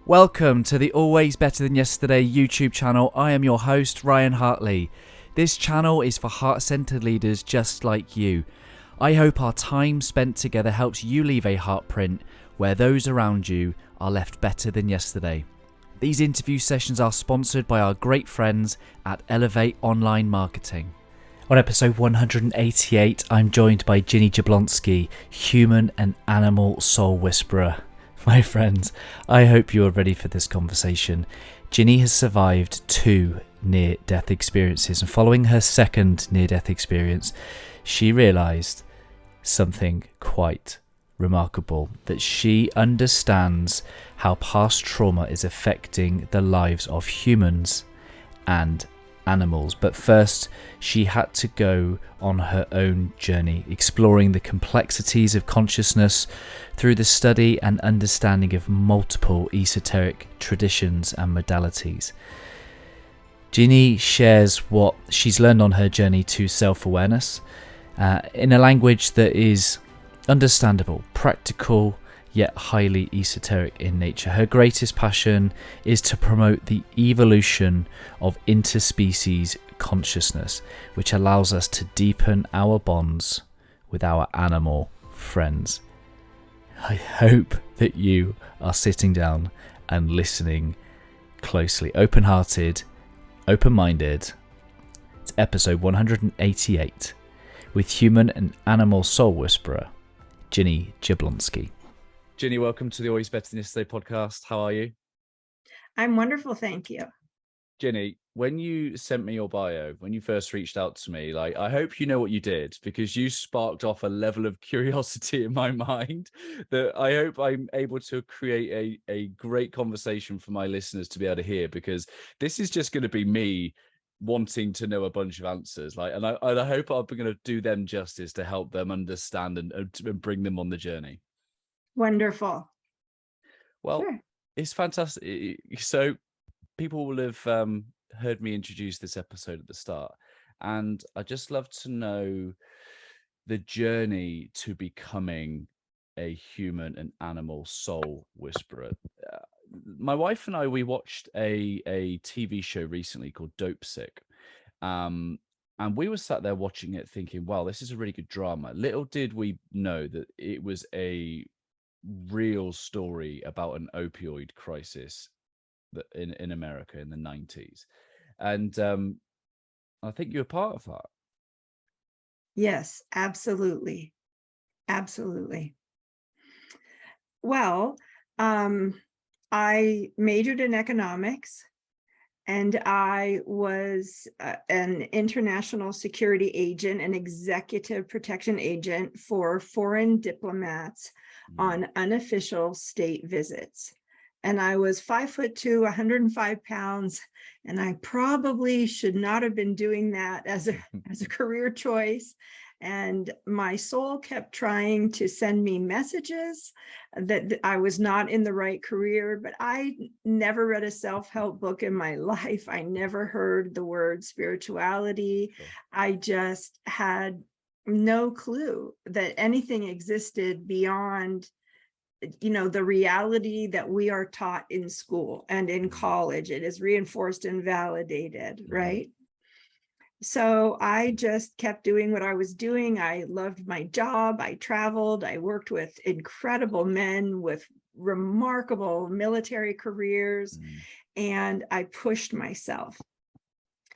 Welcome to the Always Better Than Yesterday YouTube channel. I am your host, Ryan Hartley. This channel is for heart-centered leaders just like you. I hope our time spent together helps you leave a heartprint where those around you are left better than yesterday. These interview sessions are sponsored by our great friends at Elevate Online Marketing. On episode 188, I'm joined by Ginny Jablonski, human and animal soul whisperer. My friends, I hope you are ready for this conversation. Ginny has survived 2 near-death experiences, and following her second near-death experience, she realised something quite remarkable, that she understands how past trauma is affecting the lives of humans and animals. But first, she had to go on her own journey, exploring the complexities of consciousness through the study and understanding of multiple esoteric traditions and modalities. Ginny shares what she's learned on her journey to self-awareness in a language that is understandable, practical, yet highly esoteric in nature. Her greatest passion is to promote the evolution of interspecies consciousness, which allows us to deepen our bonds with our animal friends. I hope that you are sitting down and listening closely, open-hearted, open-minded. It's episode 188 with human and animal soul whisperer, Ginny Jablonski. Ginny, welcome to the Always Better Than Yesterday podcast. How are you? I'm wonderful, thank you. Ginny, when you sent me your bio, when you first reached out to me, I hope you know what you did, because you sparked off a level of curiosity in my mind that I hope I'm able to create a great conversation for my listeners to be able to hear, because this is just going to be me wanting to know a bunch of answers. And I hope I'm going to do them justice to help them understand and bring them on the journey. Wonderful. Well, sure. It's fantastic. So people will have heard me introduce this episode at the start, and I'd just love to know the journey to becoming a human and animal soul whisperer. My wife and I, we watched a TV show recently called Dope Sick. And we were sat there watching it thinking, wow, this is a really good drama. Little did we know that it was a real story about an opioid crisis that in America in the 90s. And I think you're part of that. Yes, absolutely. Absolutely. Well, I majored in economics, and I was an international security agent, an executive protection agent for foreign diplomats on unofficial state visits. And I was 5'2", 105 pounds, and I probably should not have been doing that as a career choice. And my soul kept trying to send me messages that I was not in the right career, but I never read a self-help book in my life. I never heard the word spirituality. Sure. I just had no clue that anything existed beyond, the reality that we are taught in school and in college. It is reinforced and validated, right? So I just kept doing what I was doing. I loved my job. I traveled. I worked with incredible men with remarkable military careers, and I pushed myself.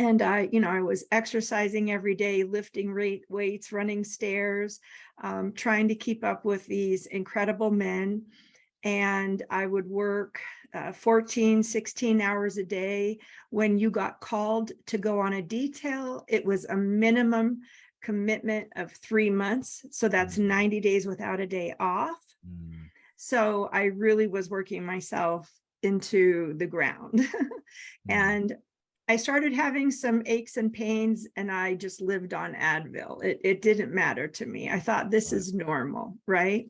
And I was exercising every day, lifting weights, running stairs, trying to keep up with these incredible men. And I would work 14, 16 hours a day. When you got called to go on a detail, it was a minimum commitment of 3 months. So that's 90 days without a day off. So I really was working myself into the ground. And I started having some aches and pains, and I just lived on Advil. It didn't matter to me. I thought this is normal, right?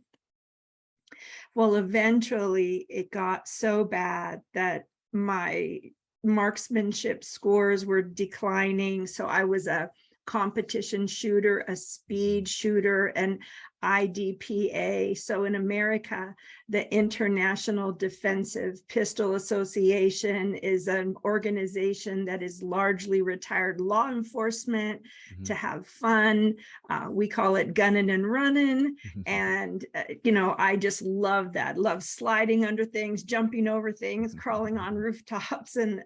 Well, eventually it got so bad that my marksmanship scores were declining. So I was a competition shooter, a speed shooter, and IDPA. So in America, the International Defensive Pistol Association is an organization that is largely retired law enforcement to have fun. We call it gunning and running. And, I just love that. Love sliding under things, jumping over things, crawling on rooftops and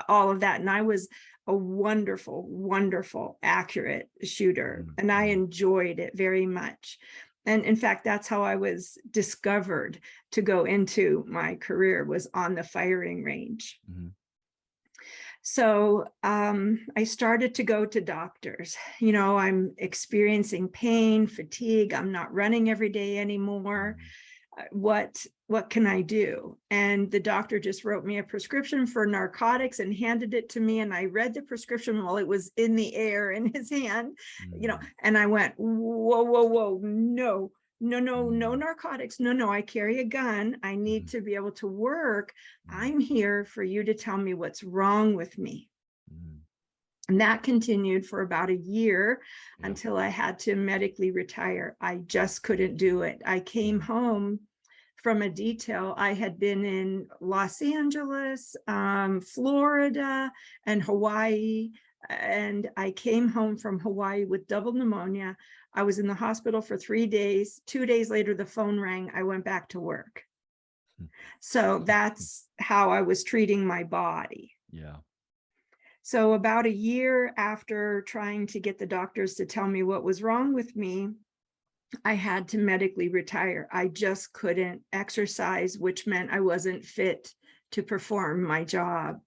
all of that. And I was a wonderful, wonderful, accurate shooter. And I enjoyed it very much. And in fact, that's how I was discovered to go into my career, was on the firing range. So I started to go to doctors. I'm experiencing pain, fatigue. I'm not running every day anymore. What can I do? And the doctor just wrote me a prescription for narcotics and handed it to me. And I read the prescription while it was in the air in his hand, and I went, whoa, no, narcotics. No, I carry a gun. I need to be able to work. I'm here for you to tell me what's wrong with me. And that continued for about a year until I had to medically retire. I just couldn't do it. I came home from a detail. I had been in Los Angeles, Florida, and Hawaii. And I came home from Hawaii with double pneumonia. I was in the hospital for 3 days. 2 days later, the phone rang. I went back to work. So that's how I was treating my body. Yeah. So about a year after trying to get the doctors to tell me what was wrong with me, I had to medically retire. I just couldn't exercise, which meant I wasn't fit to perform my job.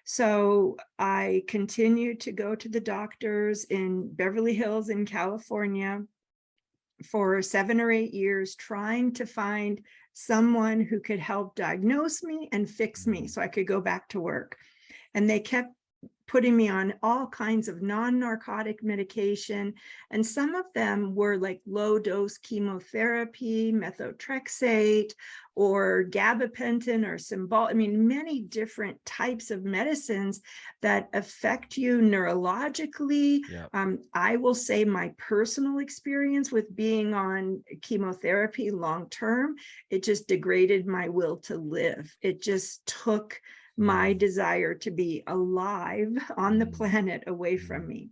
So I continued to go to the doctors in Beverly Hills in California for 7 or 8 years, trying to find someone who could help diagnose me and fix me so I could go back to work. And they kept putting me on all kinds of non-narcotic medication. And some of them were like low dose chemotherapy, methotrexate, or gabapentin or Symbol. I mean, many different types of medicines that affect you neurologically. I will say my personal experience with being on chemotherapy long-term, it just degraded my will to live. It just took my desire to be alive on the planet away from me.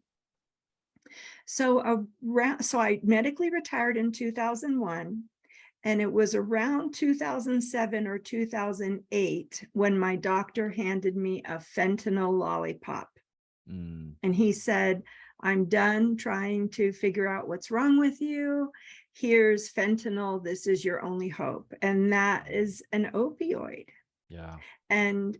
So I medically retired in 2001, and it was around 2007 or 2008 when my doctor handed me a fentanyl lollipop. And he said, I'm done trying to figure out what's wrong with you. Here's fentanyl. This is your only hope. And that is an opioid. And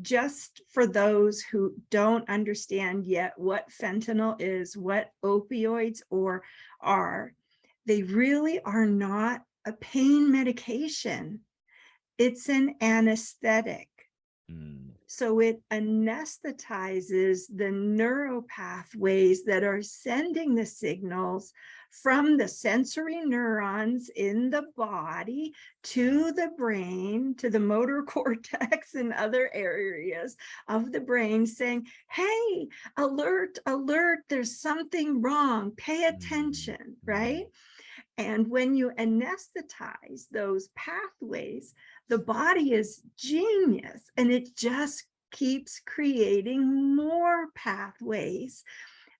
just for those who don't understand yet what fentanyl is, what opioids are, they really are not a pain medication. It's an anesthetic. So it anesthetizes the neuropathways that are sending the signals from the sensory neurons in the body to the brain, to the motor cortex and other areas of the brain, saying, hey, alert, alert, there's something wrong, pay attention, right? And when you anesthetize those pathways, the body is genius, and it just keeps creating more pathways.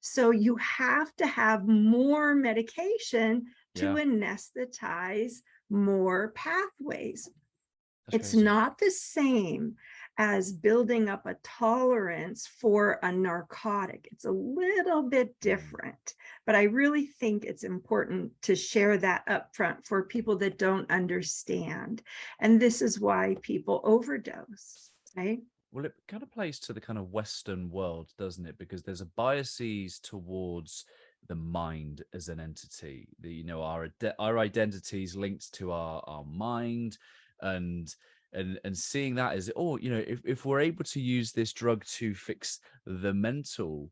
So you have to have more medication to anesthetize more pathways. It's not the same as building up a tolerance for a narcotic. It's a little bit different, but I really think it's important to share that up front for people that don't understand. And this is why people overdose, right? Well, it kind of plays to the kind of Western world, doesn't it? Because there's a biases towards the mind as an entity. Our identities linked to our mind, and seeing that as, if we're able to use this drug to fix the mental,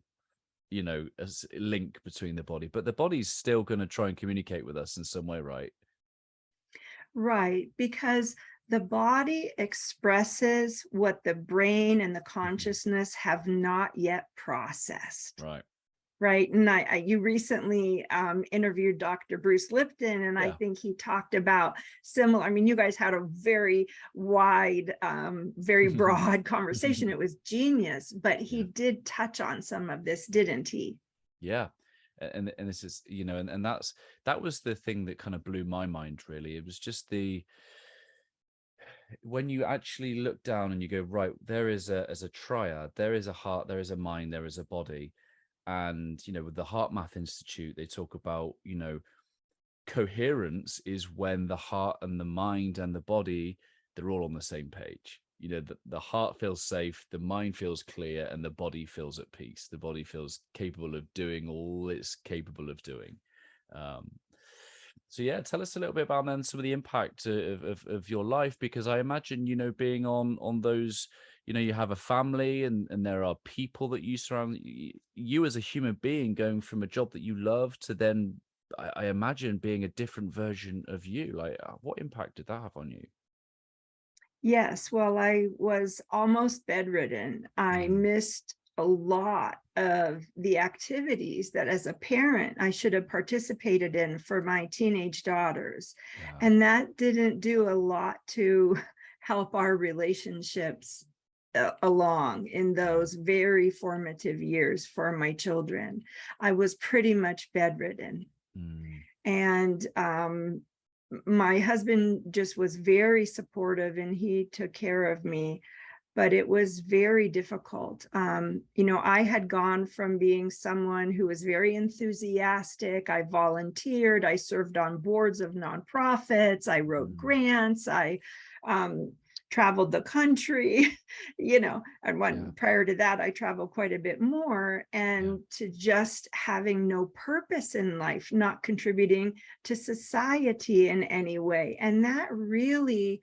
as a link between the body, but the body's still going to try and communicate with us in some way, right? Right, because the body expresses what the brain and the consciousness have not yet processed. Right. Right. And you recently interviewed Dr. Bruce Lipton, and I Yeah. think he talked about similar. I mean, you guys had a very wide, very broad conversation. It was genius, but he Yeah. did touch on some of this, didn't he? Yeah. And this is, and that was the thing that kind of blew my mind, really. It was just when you actually look down and you go, right, there is as a triad, there is a heart, there is a mind, there is a body. And, with the Heart Math Institute, they talk about, coherence is when the heart and the mind and the body, they're all on the same page. The heart feels safe, the mind feels clear, and the body feels at peace. The body feels capable of doing all it's capable of doing. um, so yeah, tell us a little bit about then some of the impact of your life, because I imagine, being on those, you have a family, and there are people that you surround you as a human being, going from a job that you love to then I imagine being a different version of you. Like, what impact did that have on you? Yes, well, I was almost bedridden. I Mm, missed a lot of the activities that as a parent I should have participated in for my teenage daughters. yeah. And that didn't do a lot to help our relationships along in Yeah. those very formative years for my children. I was pretty much bedridden. Mm, And my husband just was very supportive and he took care of me, but it was very difficult. I had gone from being someone who was very enthusiastic. I volunteered, I served on boards of nonprofits, I wrote mm, grants, I um, traveled the country, and yeah. when prior to that, I traveled quite a bit more. Yeah. And to just having no purpose in life, not contributing to society in any way. And that really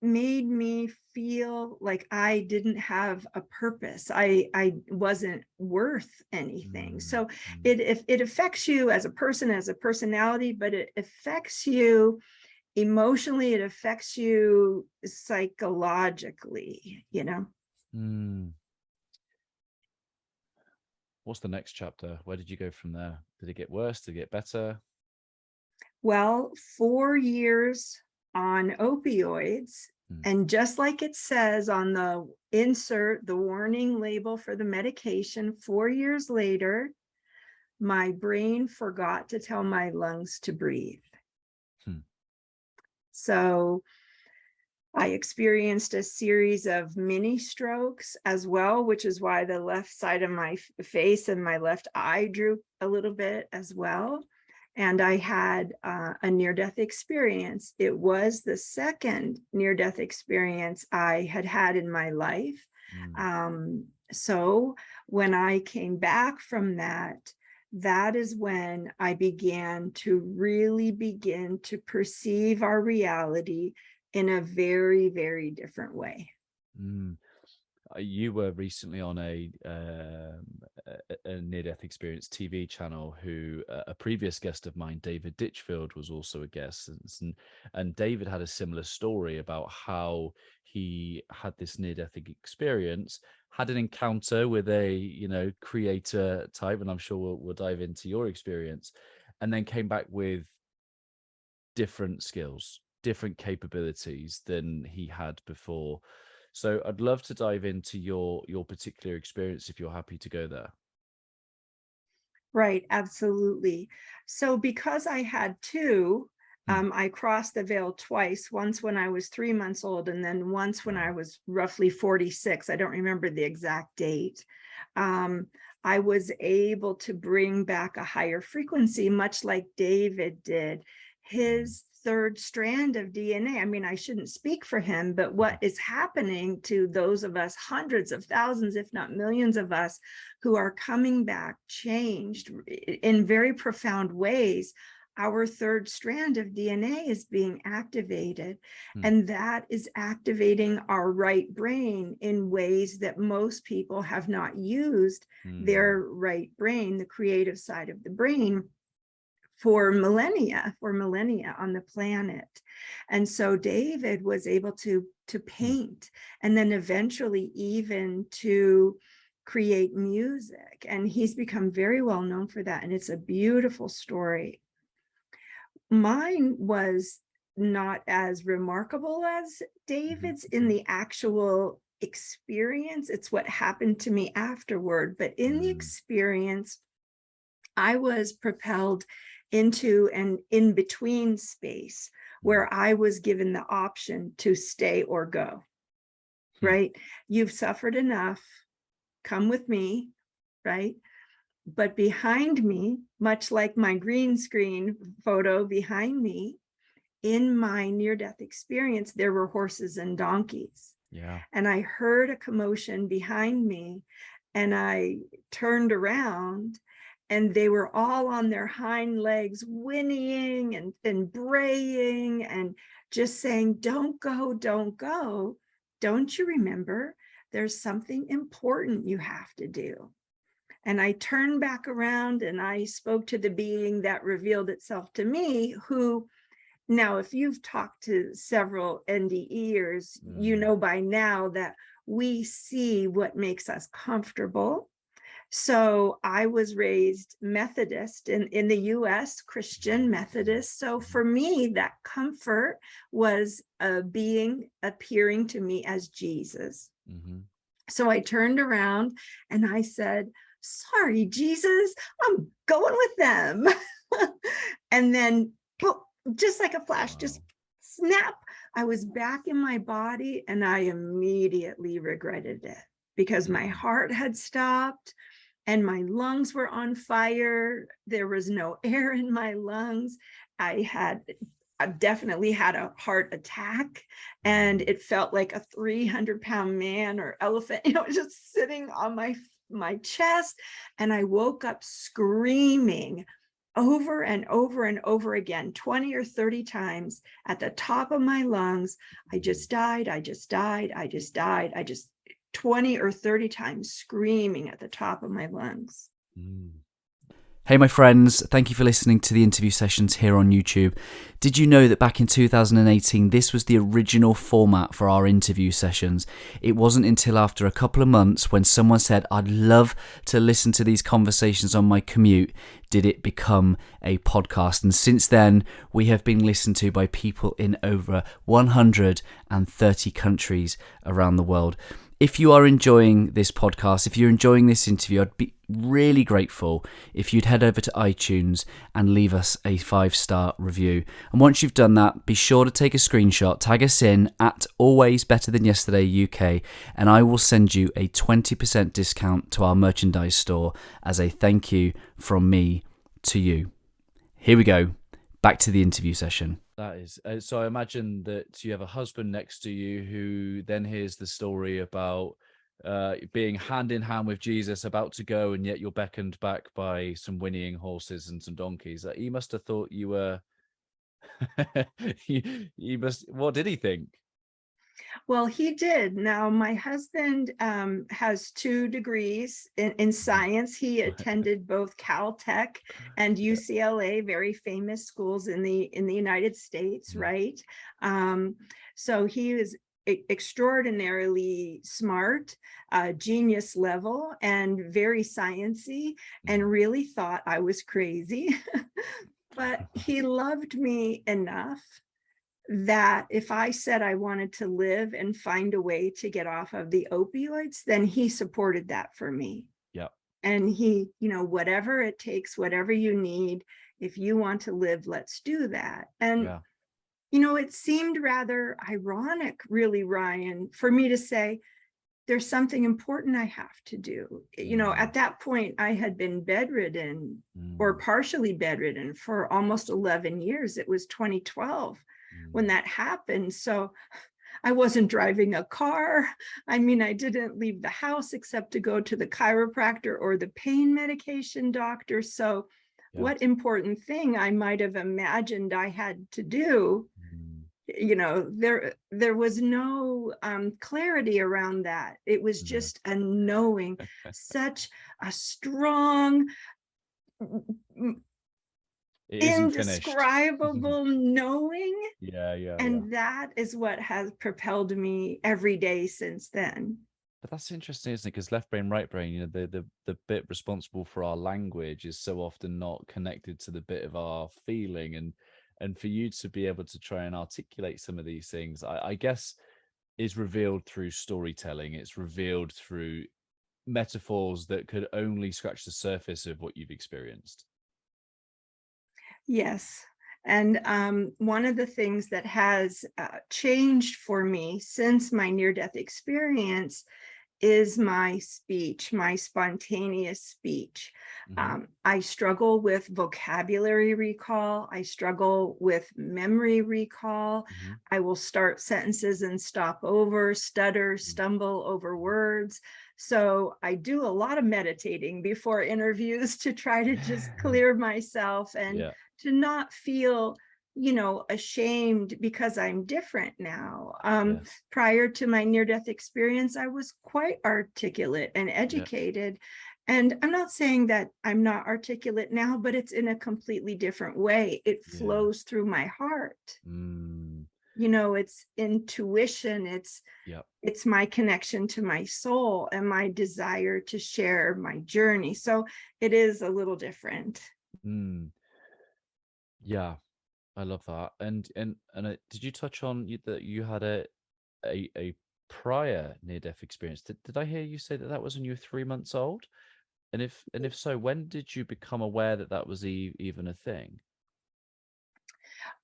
made me feel like I didn't have a purpose. I wasn't worth anything. Mm, So mm, it affects you as a person, as a personality, but it affects you emotionally, it affects you psychologically. mm. What's the next chapter? Where did you go from there? Did it get worse? Did it get better? Well, 4 years on opioids. Mm, And just like it says on the insert, the warning label for the medication, 4 years later, my brain forgot to tell my lungs to breathe. hmm, So I experienced a series of mini strokes as well, which is why the left side of my face and my left eye drooped a little bit as well. And I had a near-death experience. It was the second near-death experience I had had in my life. mm, So when I came back from that, that is when I began to really begin to perceive our reality in a very, very different way. mm. You were recently on a near-death experience TV channel. Who a previous guest of mine, David Ditchfield, was also a guest, and David had a similar story about how he had this near-death experience, had an encounter with a creator type, and I'm sure we'll dive into your experience, and then came back with different skills, different capabilities than he had before. So I'd love to dive into your particular experience if you're happy to go there. Right, absolutely. So because I had two, Hmm. I crossed the veil twice, once when I was 3 months old, and then once when I Wow. was roughly 46. I don't remember the exact date. Um, I was able to bring back a higher frequency, much like David did. Mm, His third strand of DNA. I mean, I shouldn't speak for him, but what is happening to those of us, hundreds of thousands, if not millions of us, who are coming back changed in very profound ways, our third strand of DNA is being activated. mm, And that is activating our right brain in ways that most people have not used mm, their right brain, the creative side of the brain, for millennia on the planet. And so David was able to mm, paint, and then eventually even to create music, and he's become very well known for that, and it's a beautiful story. Mine was not as remarkable as David's in the actual experience. It's what happened to me afterward, but in the experience, I was propelled into an in-between space where I was given the option to stay or go, right? You've suffered enough, come with me, right? But behind me, much like my green screen photo behind me, in my near-death experience, there were horses and donkeys. Yeah. And I heard a commotion behind me, and I turned around, and they were all on their hind legs, whinnying and braying and just saying, don't go, don't go. Don't you remember? There's something important you have to do. And I turned back around and I spoke to the being that revealed itself to me, who, now, if you've talked to several NDEers, you know by now that we see what makes us comfortable. So I was raised Methodist in the US, Christian Methodist. So for me, that comfort was a being appearing to me as Jesus. So I turned around and I said, sorry, Jesus, I'm going with them. And then, just like a flash, just snap, I was back in my body, and I immediately regretted it because my heart had stopped and my lungs were on fire. There was no air in my lungs. I definitely had a heart attack, and it felt like a 300-pound man or elephant, just sitting on my chest. And I woke up screaming over and over and over again, 20 or 30 times at the top of my lungs. I just died. I just died. I just died. I just 20 or 30 times screaming at the top of my lungs. Hey, my friends, thank you for listening to the interview sessions here on YouTube. Did you know that back in 2018, this was the original format for our interview sessions? It wasn't until after a couple of months when someone said, I'd love to listen to these conversations on my commute, did it become a podcast. And since then, we have been listened to by people in over 130 countries around the world. If you are enjoying this podcast, if you're enjoying this interview, I'd be really grateful if you'd head over to iTunes and leave us a 5-star review. And once you've done that, be sure to take a screenshot, tag us in at Always Better Than Yesterday UK, and I will send you a 20% discount to our merchandise store as a thank you from me to you. Here we go. Back to the interview session. That is so I imagine that you have a husband next to you who then hears the story about being hand in hand with Jesus, about to go, and yet you're beckoned back by some whinnying horses and some donkeys. He must have thought you were you must. What did he think? Well, he did. Now, my husband has 2 degrees in science. He attended both Caltech and UCLA, very famous schools in the United States, right? So he is extraordinarily smart, genius level, and very sciencey, and really thought I was crazy. But he loved me enough that if I said I wanted to live and find a way to get off of the opioids, then he supported that for me. Yeah. And he, whatever it takes, whatever you need, if you want to live, let's do that. And, it seemed rather ironic, really, Ryan, for me to say, there's something important I have to do. At that point, I had been bedridden or partially bedridden for almost 11 years. It was 2012 when that happened. So I wasn't driving a car. I didn't leave the house except to go to the chiropractor or the pain medication doctor. So what important thing I might have imagined I had to do, there was no clarity around that. It was just a knowing, such a strong, indescribable knowing. And that is what has propelled me every day since then. But that's interesting, isn't it? Because left brain, right brain, the bit responsible for our language is so often not connected to the bit of our feeling, and for you to be able to try and articulate some of these things, I guess, is revealed through storytelling. It's revealed through metaphors that could only scratch the surface of what you've experienced. Yes. And one of the things that has changed for me since my near-death experience is my speech, my spontaneous speech. Hmm. I struggle with vocabulary recall. I struggle with memory recall. Hmm. I will start sentences and stop over, stutter, Hmm. stumble over words. So I do a lot of meditating before interviews to try to just clear myself and Yeah. to not feel, ashamed because I'm different now. Yes. Prior to my near-death experience, I was quite articulate and Yeah. educated. And I'm not saying that I'm not articulate now, but it's in a completely different way. It Yeah. flows through my heart. Mm. It's intuition, Yeah. it's my connection to my soul and my desire to share my journey. So it is a little different. Mm. Yeah. I love that. And did you touch on that you had a prior near death experience? Did I hear you say that that was when you were 3 months old? And if so, when did you become aware that that was even a thing?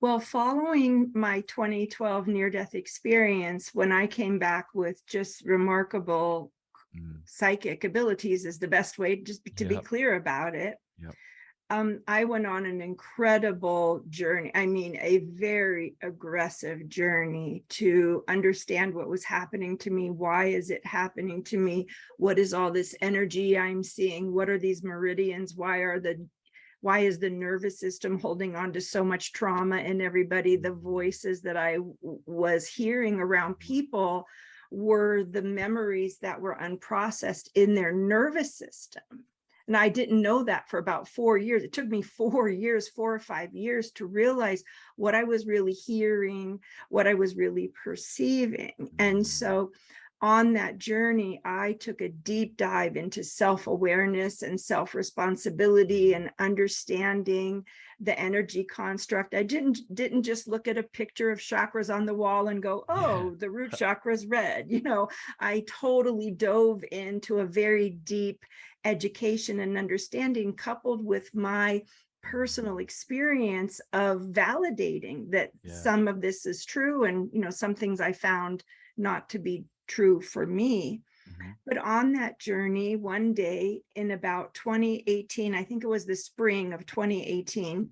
Well, following my 2012 near-death experience, when I came back with just remarkable Mm. psychic abilities, is the best way just to be Yeah. clear about it. Yeah. I went on an incredible journey. I mean, a very aggressive journey to understand what was happening to me. Why is it happening to me? What is all this energy I'm seeing? What are these meridians? Why is the nervous system holding on to so much trauma in everybody? The voices that I was hearing around people were the memories that were unprocessed in their nervous system. And I didn't know that for about 4 years. It took me 4 years, 4 or 5 years to realize what I was really hearing, what I was really perceiving. And Mm. so on that journey, I took a deep dive into self-awareness and self-responsibility and understanding the energy construct. I didn't just look at a picture of chakras on the wall and go, Yeah. oh, the root chakra is red. I totally dove into a very deep education and understanding, coupled with my personal experience of validating that Yeah. some of this is true, and some things I found not to be true for me. Hmm. But on that journey, one day in about 2018, I think it was the spring of 2018,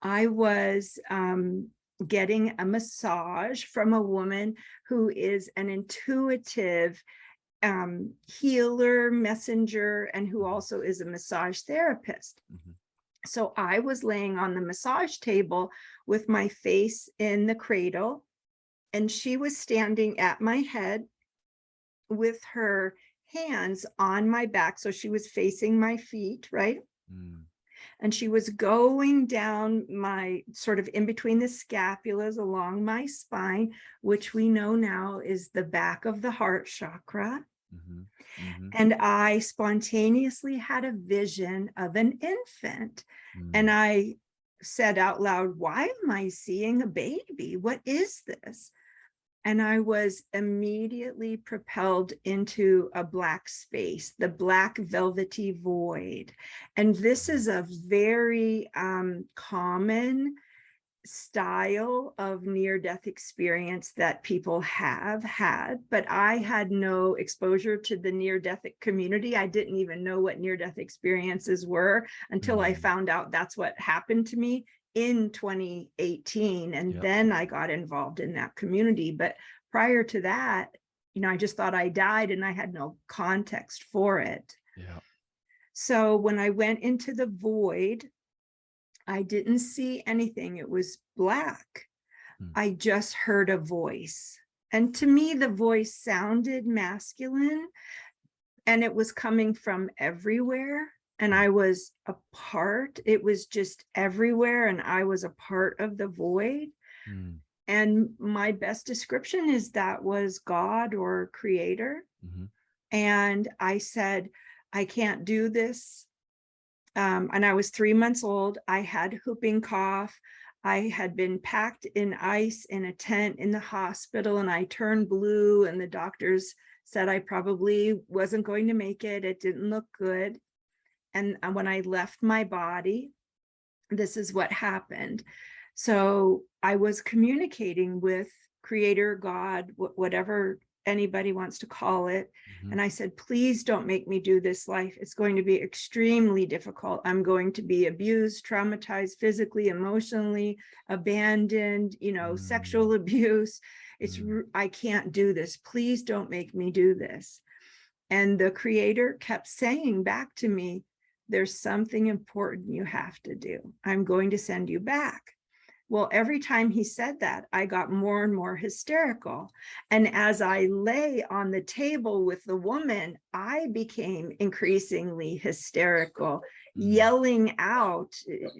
I was getting a massage from a woman who is an intuitive healer, messenger, and who also is a massage therapist. Hmm. So I was laying on the massage table with my face in the cradle, and she was standing at my head with her hands on my back. So she was facing my feet, right? Mm. And she was going down my sort of in between the scapulas along my spine, which we know now is the back of the heart chakra. Hmm. Hmm. And I spontaneously had a vision of an infant. And Mm. I said out loud, why am I seeing a baby? What is this? And I was immediately propelled into a black space, the black velvety void. And this is a very common style of near-death experience that people have had, but I had no exposure to the near-death community. I didn't even know what near-death experiences were until I Mm. found out that's what happened to me in 2018. And Yep. then I got involved in that community. But prior to that, I just thought I died and I had no context for it. Yeah. So when I went into the void, I didn't see anything. It was black. Mm. I just heard a voice. And to me, the voice sounded masculine, and it was coming from everywhere. And I was a part, it was just everywhere. And I was a part of the void. Mm. And my best description is that was God or creator. Mm-hmm. And I said, I can't do this. And I was 3 months old. I had whooping cough. I had been packed in ice in a tent in the hospital, and I turned blue, and the doctors said I probably wasn't going to make it. It didn't look good. And when I left my body, this is what happened. So I was communicating with creator, God, whatever anybody wants to call it. Mm-hmm. And I said, please don't make me do this life. It's going to be extremely difficult. I'm going to be abused, traumatized, physically, emotionally, abandoned, sexual abuse. I can't do this. Please don't make me do this. And the creator kept saying back to me, there's something important you have to do. I'm going to send you back. Well, every time he said that, I got more and more hysterical. And as I lay on the table with the woman, I became increasingly hysterical, yelling out,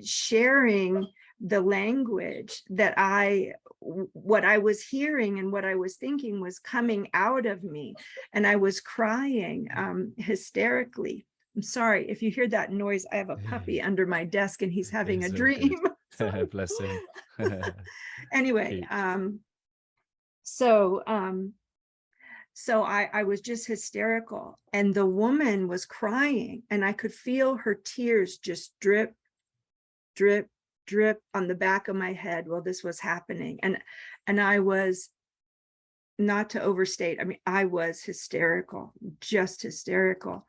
sharing the language that what I was hearing and what I was thinking was coming out of me. And I was crying hysterically. I'm sorry if you hear that noise. I have a puppy under my desk and he's having a dream. Bless him. Anyway, so I was just hysterical, and the woman was crying, and I could feel her tears just drip, drip, drip on the back of my head while this was happening. And I was, not to overstate, I mean, I was hysterical, just hysterical.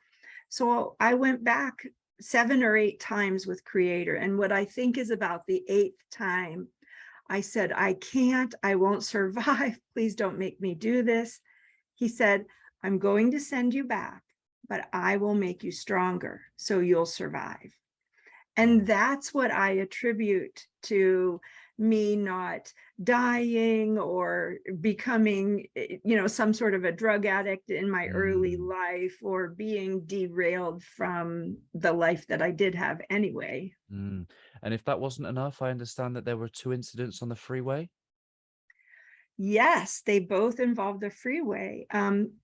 So I went back 7 or 8 times with creator. And what I think is about the 8th time, I said, I can't, I won't survive. Please don't make me do this. He said, I'm going to send you back, but I will make you stronger so you'll survive. And that's what I attribute to me not dying or becoming, some sort of a drug addict in my early life, or being derailed from the life that I did have anyway. And if that wasn't enough, I understand that there were 2 incidents on the freeway. Yes, they both involved the freeway.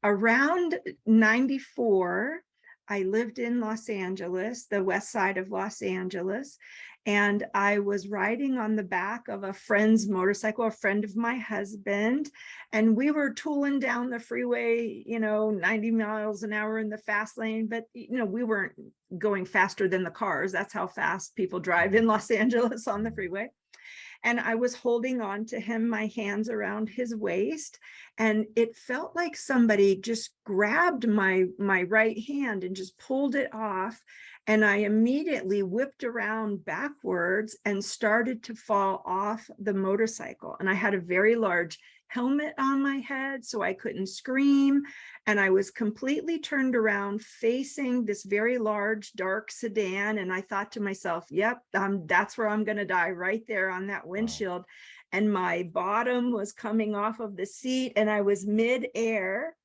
Around 94, I lived in Los Angeles, the west side of Los Angeles, and I was riding on the back of a friend's motorcycle, a friend of my husband, and we were tooling down the freeway, 90 miles an hour in the fast lane, but we weren't going faster than the cars. That's how fast people drive in Los Angeles on the freeway. And I was holding on to him, my hands around his waist, and it felt like somebody just grabbed my right hand and just pulled it off. And I immediately whipped around backwards and started to fall off the motorcycle. And I had a very large helmet on my head, so I couldn't scream. And I was completely turned around facing this very large dark sedan. And I thought to myself, yep, that's where I'm going to die, right there on that windshield. Wow. And my bottom was coming off of the seat, and I was mid-air.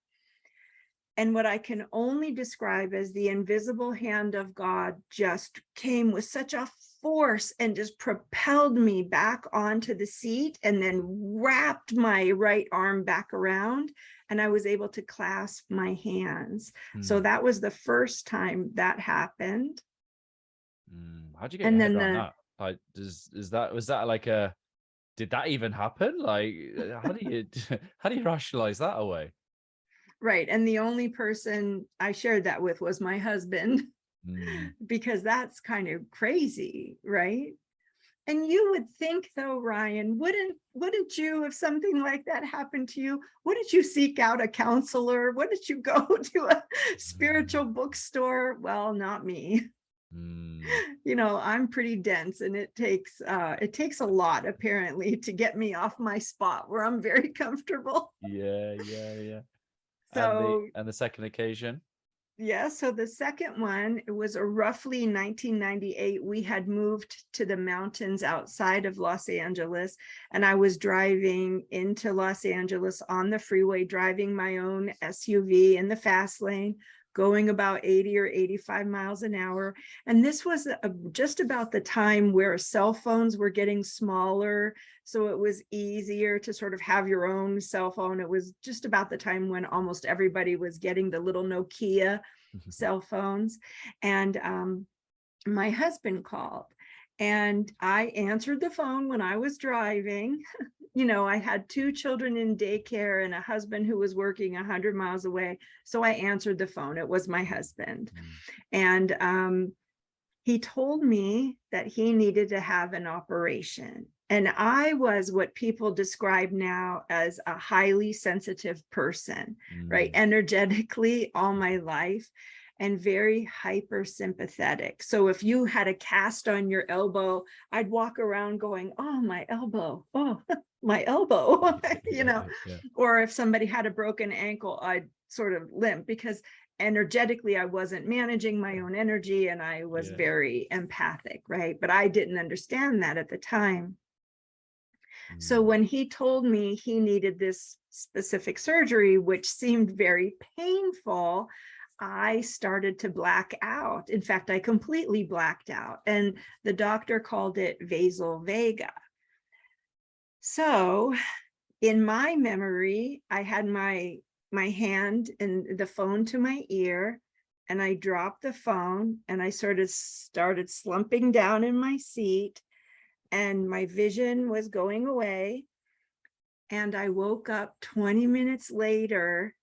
And what I can only describe as the invisible hand of God just came with such a force and just propelled me back onto the seat, and then wrapped my right arm back around, and I was able to clasp my hands. So that was the first time that happened. How'd you get your head around that? Like, was that like did that even happen? Like, how do you rationalize that away? Right. And the only person I shared that with was my husband, because that's kind of crazy, right? And you would think, though, Ryan, wouldn't you, if something like that happened to you, wouldn't you seek out a counselor? Wouldn't you go to a spiritual bookstore? Well, not me. I'm pretty dense, and it takes a lot, apparently, to get me off my spot where I'm very comfortable. Yeah. So, and the second occasion? Yeah, so the second one, it was roughly 1998. We had moved to the mountains outside of Los Angeles, and I was driving into Los Angeles on the freeway, driving my own SUV in the fast lane, going about 80 or 85 miles an hour. And this was just about the time where cell phones were getting smaller. So it was easier to sort of have your own cell phone. It was just about the time when almost everybody was getting the little Nokia cell phones. And my husband called, and I answered the phone when I was driving. I had 2 children in daycare and a husband who was working 100 miles away. So I answered the phone. It was my husband. And he told me that he needed to have an operation. And I was what people describe now as a highly sensitive person, right? Energetically all my life, and very hypersympathetic. So if you had a cast on your elbow, I'd walk around going, oh, my elbow, oh, my elbow, Or if somebody had a broken ankle, I'd sort of limp, because energetically I wasn't managing my own energy, and I was very empathic, right? But I didn't understand that at the time. So when he told me he needed this specific surgery, which seemed very painful, I started to black out. In fact, I completely blacked out, and the doctor called it vasovaga. So in my memory, I had my hand and the phone to my ear, and I dropped the phone, and I sort of started slumping down in my seat, and my vision was going away. And I woke up 20 minutes later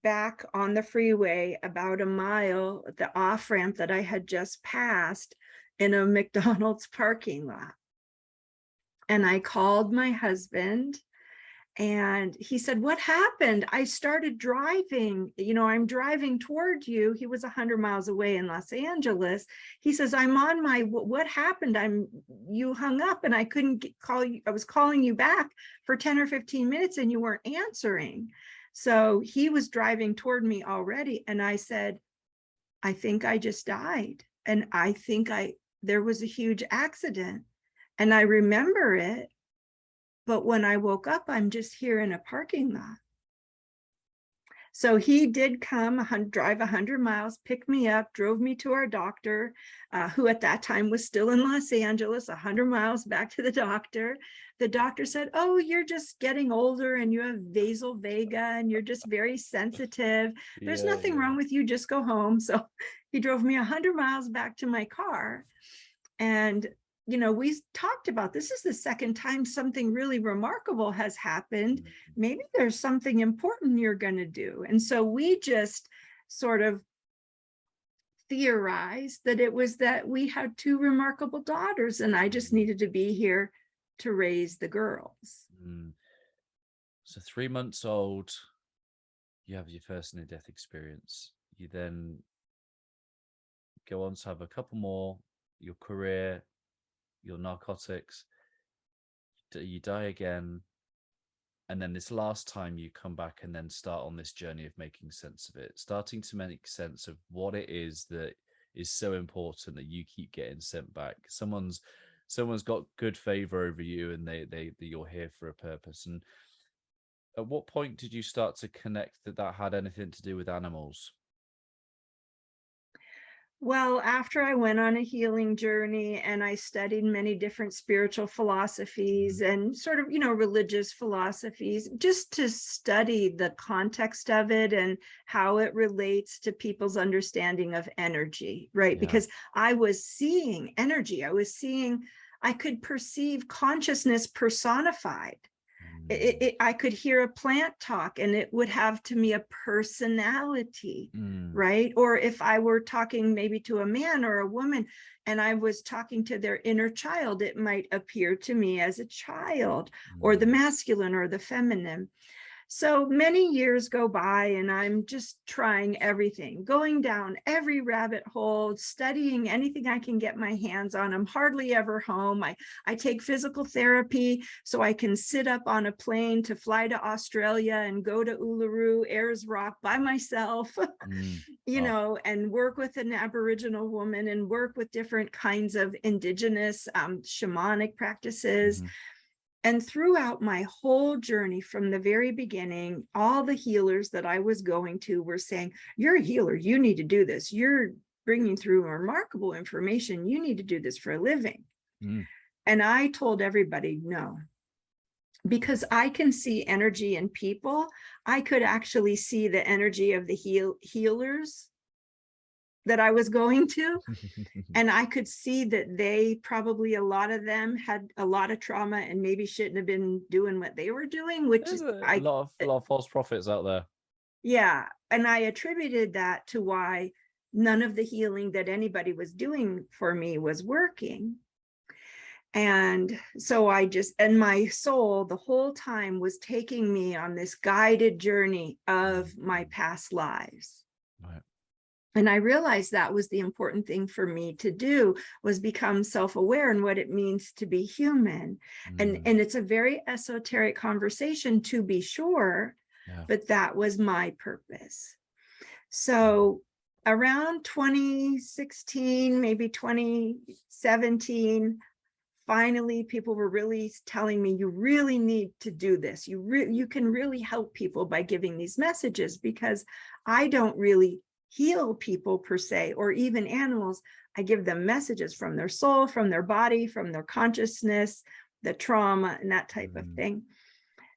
back on the freeway about a mile, the off ramp that I had just passed, in a McDonald's parking lot. And I called my husband, and he said, what happened? I started driving, I'm driving toward you. He was 100 miles away in Los Angeles. He says, I'm on my, what happened? You hung up, and I couldn't call you. I was calling you back for 10 or 15 minutes and you weren't answering. So he was driving toward me already. And I said, I think I just died. And I think there was a huge accident, and I remember it. But when I woke up, I'm just here in a parking lot. So he did come, drive 100 miles, pick me up, drove me to our doctor, who at that time was still in Los Angeles, 100 miles back to the doctor. The doctor said, oh, you're just getting older, and you have vasovaga, and you're just very sensitive. There's nothing wrong with you. Just go home. So he drove me 100 miles back to my car. And we talked about, this is the second time something really remarkable has happened. Maybe there's something important you're going to do. And so we just sort of theorized that it was that we had 2 remarkable daughters, and I just needed to be here to raise the girls. So 3 months old, you have your first near-death experience. You then go on to have a couple more, your career, your narcotics, you die again, and then this last time you come back and then start on this journey of making sense of it, starting to make sense of what it is that is so important that you keep getting sent back. Someone's got good favor over you, and they you're here for a purpose. And at what point did you start to connect that had anything to do with animals? Well, after I went on a healing journey, and I studied many different spiritual philosophies and sort of, religious philosophies, just to study the context of it and how it relates to people's understanding of energy, right? Because I was seeing energy. I could perceive consciousness personified. I could hear a plant talk, and it would have to me a personality, right? Or if I were talking maybe to a man or a woman, and I was talking to their inner child, it might appear to me as a child, or the masculine or the feminine. So many years go by, and I'm just trying everything, going down every rabbit hole, studying anything I can get my hands on. I'm hardly ever home. I take physical therapy so I can sit up on a plane to fly to Australia and go to Uluru, Ayers Rock by myself, and work with an Aboriginal woman, and work with different kinds of indigenous shamanic practices. And throughout my whole journey from the very beginning, all the healers that I was going to were saying, you're a healer, you need to do this. You're bringing through remarkable information. You need to do this for a living. Mm. And I told everybody no, because I can see energy in people. I could actually see the energy of the healers that I was going to. And I could see that they probably, a lot of them had a lot of trauma and maybe shouldn't have been doing what they were doing, which There's is a lot of false prophets out there. yeah. And I attributed that to why none of the healing that anybody was doing for me was working. And so and my soul the whole time was taking me on this guided journey of my past lives. Right. And I realized that was the important thing for me to do, was become self-aware in what it means to be human. And it's a very esoteric conversation, to be sure, but that was my purpose. So around 2016, maybe 2017, finally, people were really telling me, you really need to do this. You can really help people by giving these messages, because I don't really heal people per se, or even animals. I give them messages from their soul, from their body, from their consciousness, the trauma, and that type of thing.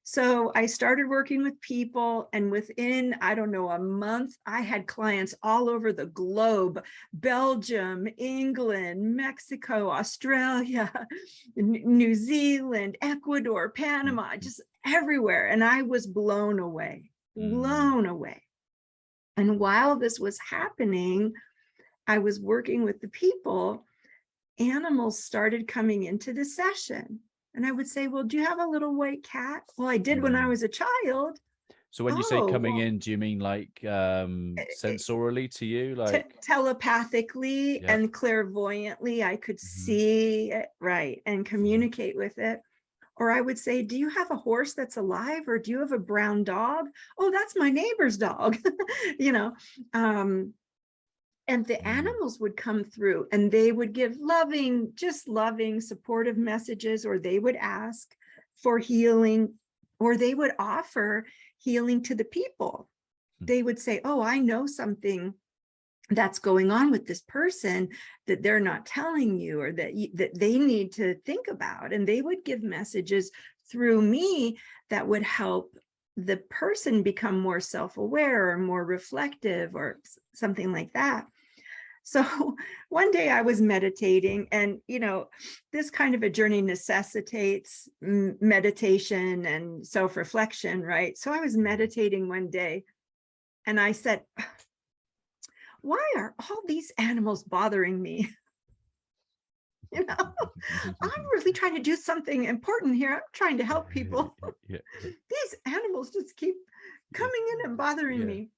So I started working with people, and within, I don't know, a month, I had clients all over the globe: Belgium, England, Mexico, Australia, New Zealand, Ecuador, Panama, just everywhere. And I was blown away, blown away. And while this was happening, I was working with the people. Animals started coming into the session. And I would say, well, do you have a little white cat? Well, I did when I was a child. So when you say coming in, do you mean like sensorily to you? Like telepathically and clairvoyantly, I could see it, right, and communicate with it. Or I would say, do you have a horse that's alive? Or do you have a brown dog? Oh, that's my neighbor's dog. You know, and the animals would come through, and they would give loving, just loving, supportive messages, or they would ask for healing, or they would offer healing to the people. They would say, oh, I know something that's going on with this person that they're not telling you, or that they need to think about. And they would give messages through me that would help the person become more self-aware or more reflective or something like that. So one day I was meditating, and, you know, this kind of a journey necessitates meditation and self-reflection, right? So I was meditating one day, and I said, why are all these animals bothering me? You know, I'm really trying to do something important here. I'm trying to help people. These animals just keep coming in and bothering me.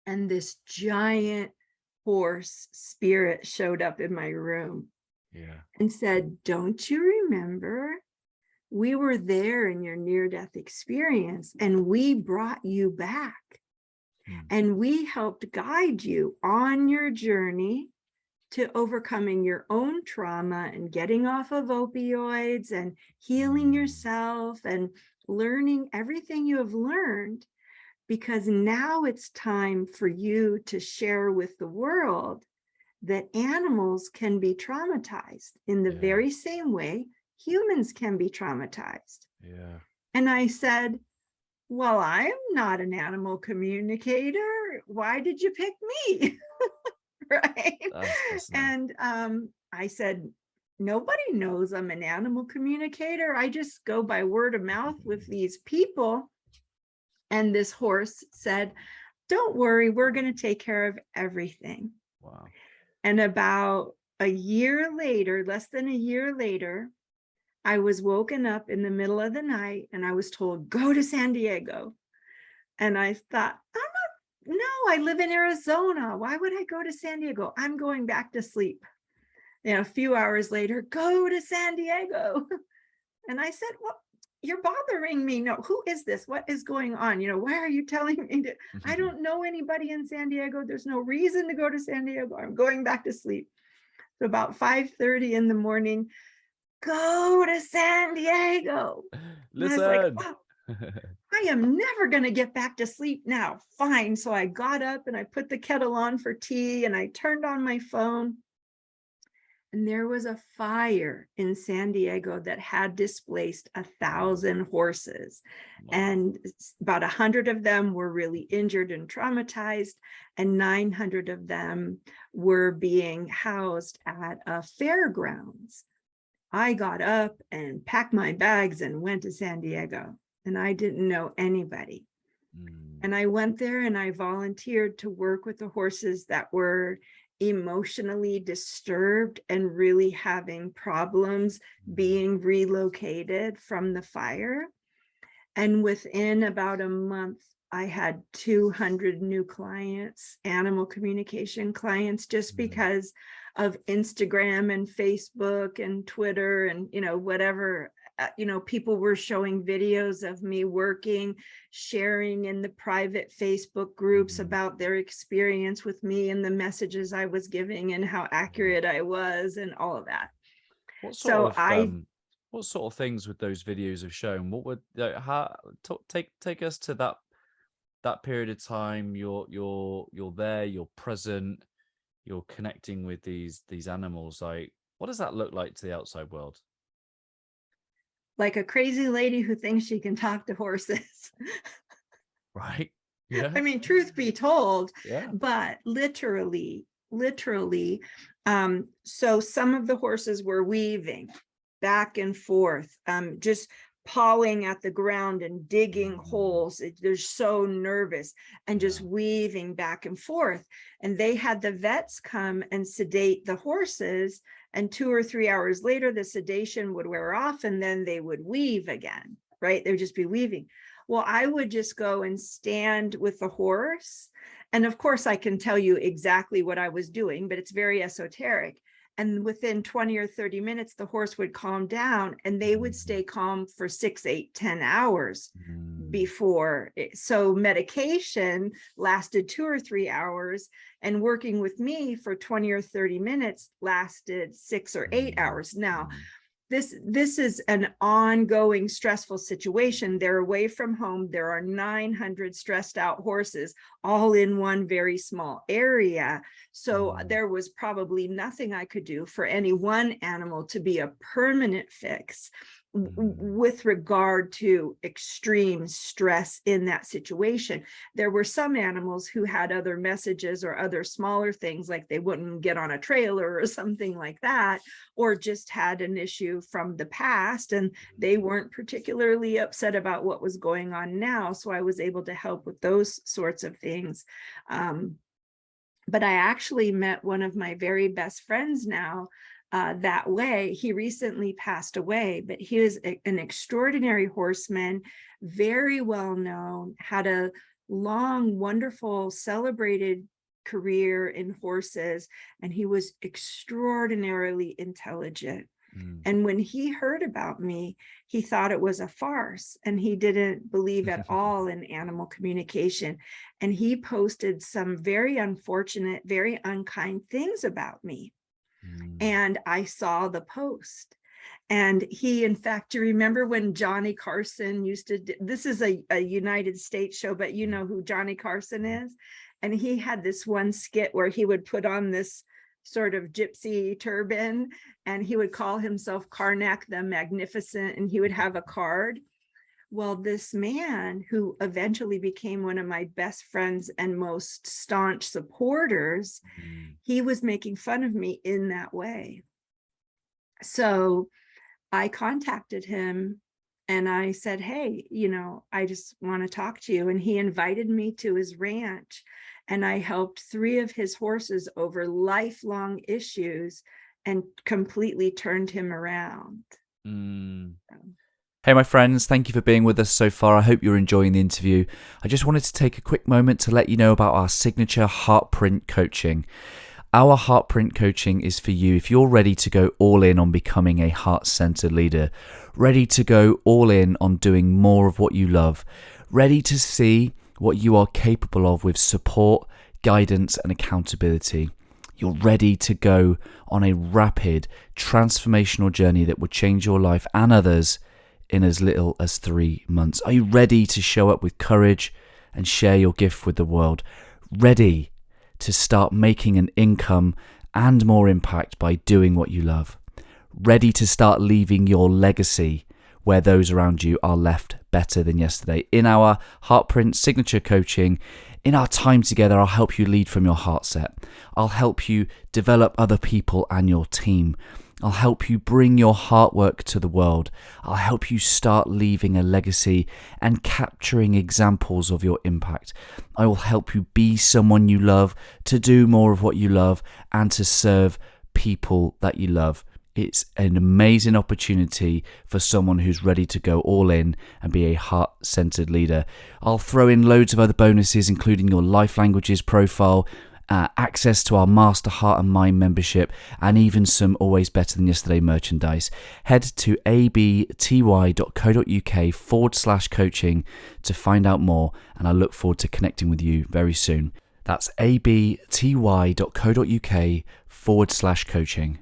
And this giant horse spirit showed up in my room and said, don't you remember? We were there in your near-death experience, and we brought you back. And we helped guide you on your journey to overcoming your own trauma and getting off of opioids and healing yourself and learning everything you have learned, because now it's time for you to share with the world that animals can be traumatized in the very same way humans can be traumatized. And I said, well, I'm not an animal communicator. Why did you pick me? Right. And I said, nobody knows I'm an animal communicator. I just go by word of mouth with these people. And this horse said, don't worry, we're going to take care of everything. Wow. And about a year later, less than a year later, I was woken up in the middle of the night, and I was told, go to San Diego. And I thought, no, I live in Arizona. Why would I go to San Diego? I'm going back to sleep. You know, a few hours later, go to San Diego. And I said, well, you're bothering me. No, who is this? What is going on? You know, why are you telling me to? I don't know anybody in San Diego. There's no reason to go to San Diego. I'm going back to sleep. So about 5:30 in the morning, go to San Diego. And I was like, Listen. oh, I am never going to get back to sleep now. Fine. So I got up and I put the kettle on for tea and I turned on my phone. And there was a fire in San Diego that had displaced 1,000 horses. Wow. And about 100 of them were really injured and traumatized, and 900 of them were being housed at a fairgrounds. I got up and packed my bags and went to San Diego, and I didn't know anybody. And I went there and I volunteered to work with the horses that were emotionally disturbed and really having problems being relocated from the fire. And within about a month, I had 200 new clients, animal communication clients, just because of Instagram and Facebook and Twitter and, whatever. People were showing videos of me working, sharing in the private Facebook groups about their experience with me and the messages I was giving and how accurate I was and all of that. What sort of things would those videos have shown? What would take us to that period of time? You're there, you're present, you're connecting with these animals. Like, what does that look like to the outside world? Like a crazy lady who thinks she can talk to horses. Right. Yeah. I mean, truth be told, Yeah. but literally, so some of the horses were weaving back and forth, just pawing at the ground and digging holes. They're so nervous and just weaving back and forth. And they had the vets come and sedate the horses. And 2 or 3 hours later, the sedation would wear off and then they would weave again, right? They would just be weaving. Well, I would just go and stand with the horse. And of course, I can tell you exactly what I was doing, but it's very esoteric. And within 20 or 30 minutes, the horse would calm down and they would stay calm for 6, 8, 10 hours before. So medication lasted 2 or 3 hours, and working with me for 20 or 30 minutes lasted 6 or 8 hours. Now, this is an ongoing stressful situation. They're away from home. There are 900 stressed out horses all in one very small area. So there was probably nothing I could do for any one animal to be a permanent fix with regard to extreme stress in that situation. There were some animals who had other messages or other smaller things, like they wouldn't get on a trailer or something like that, or just had an issue from the past and they weren't particularly upset about what was going on now. So I was able to help with those sorts of things. But I actually met one of my very best friends now that way. He recently passed away, but he was an extraordinary horseman, very well known, had a long, wonderful, celebrated career in horses, and he was extraordinarily intelligent. And when he heard about me, he thought it was a farce and he didn't believe at all in animal communication. And he posted some very unfortunate, very unkind things about me. And I saw the post. And he, in fact, do you remember when Johnny Carson used to, this is a United States show, but you know who Johnny Carson is? And he had this one skit where he would put on this sort of gypsy turban and he would call himself Karnak the Magnificent, and he would have a card. Well, this man, who eventually became one of my best friends and most staunch supporters, he was making fun of me in that way. So I contacted him and I said, hey, I just want to talk to you. And he invited me to his ranch, and I helped 3 of his horses over lifelong issues and completely turned him around. Hey, my friends, thank you for being with us so far. I hope you're enjoying the interview. I just wanted to take a quick moment to let you know about our signature Heartprint coaching. Our Heartprint coaching is for you if you're ready to go all in on becoming a heart-centered leader, ready to go all in on doing more of what you love, ready to see what you are capable of with support, guidance, and accountability. You're ready to go on a rapid transformational journey that will change your life and others in as little as 3 months. Are you ready to show up with courage and share your gift with the world? Ready to start making an income and more impact by doing what you love? Ready to start leaving your legacy where those around you are left better than yesterday? In our Heartprint signature coaching, in our time together, I'll help you lead from your heart set. I'll help you develop other people and your team. I'll help you bring your heart work to the world. I'll help you start leaving a legacy and capturing examples of your impact. I will help you be someone you love, to do more of what you love, and to serve people that you love. It's an amazing opportunity for someone who's ready to go all in and be a heart-centered leader. I'll throw in loads of other bonuses, including your life languages profile, access to our Master Heart and Mind membership, and even some Always Better Than Yesterday merchandise. Head to abty.co.uk/coaching to find out more, and I look forward to connecting with you very soon. That's abty.co.uk/coaching.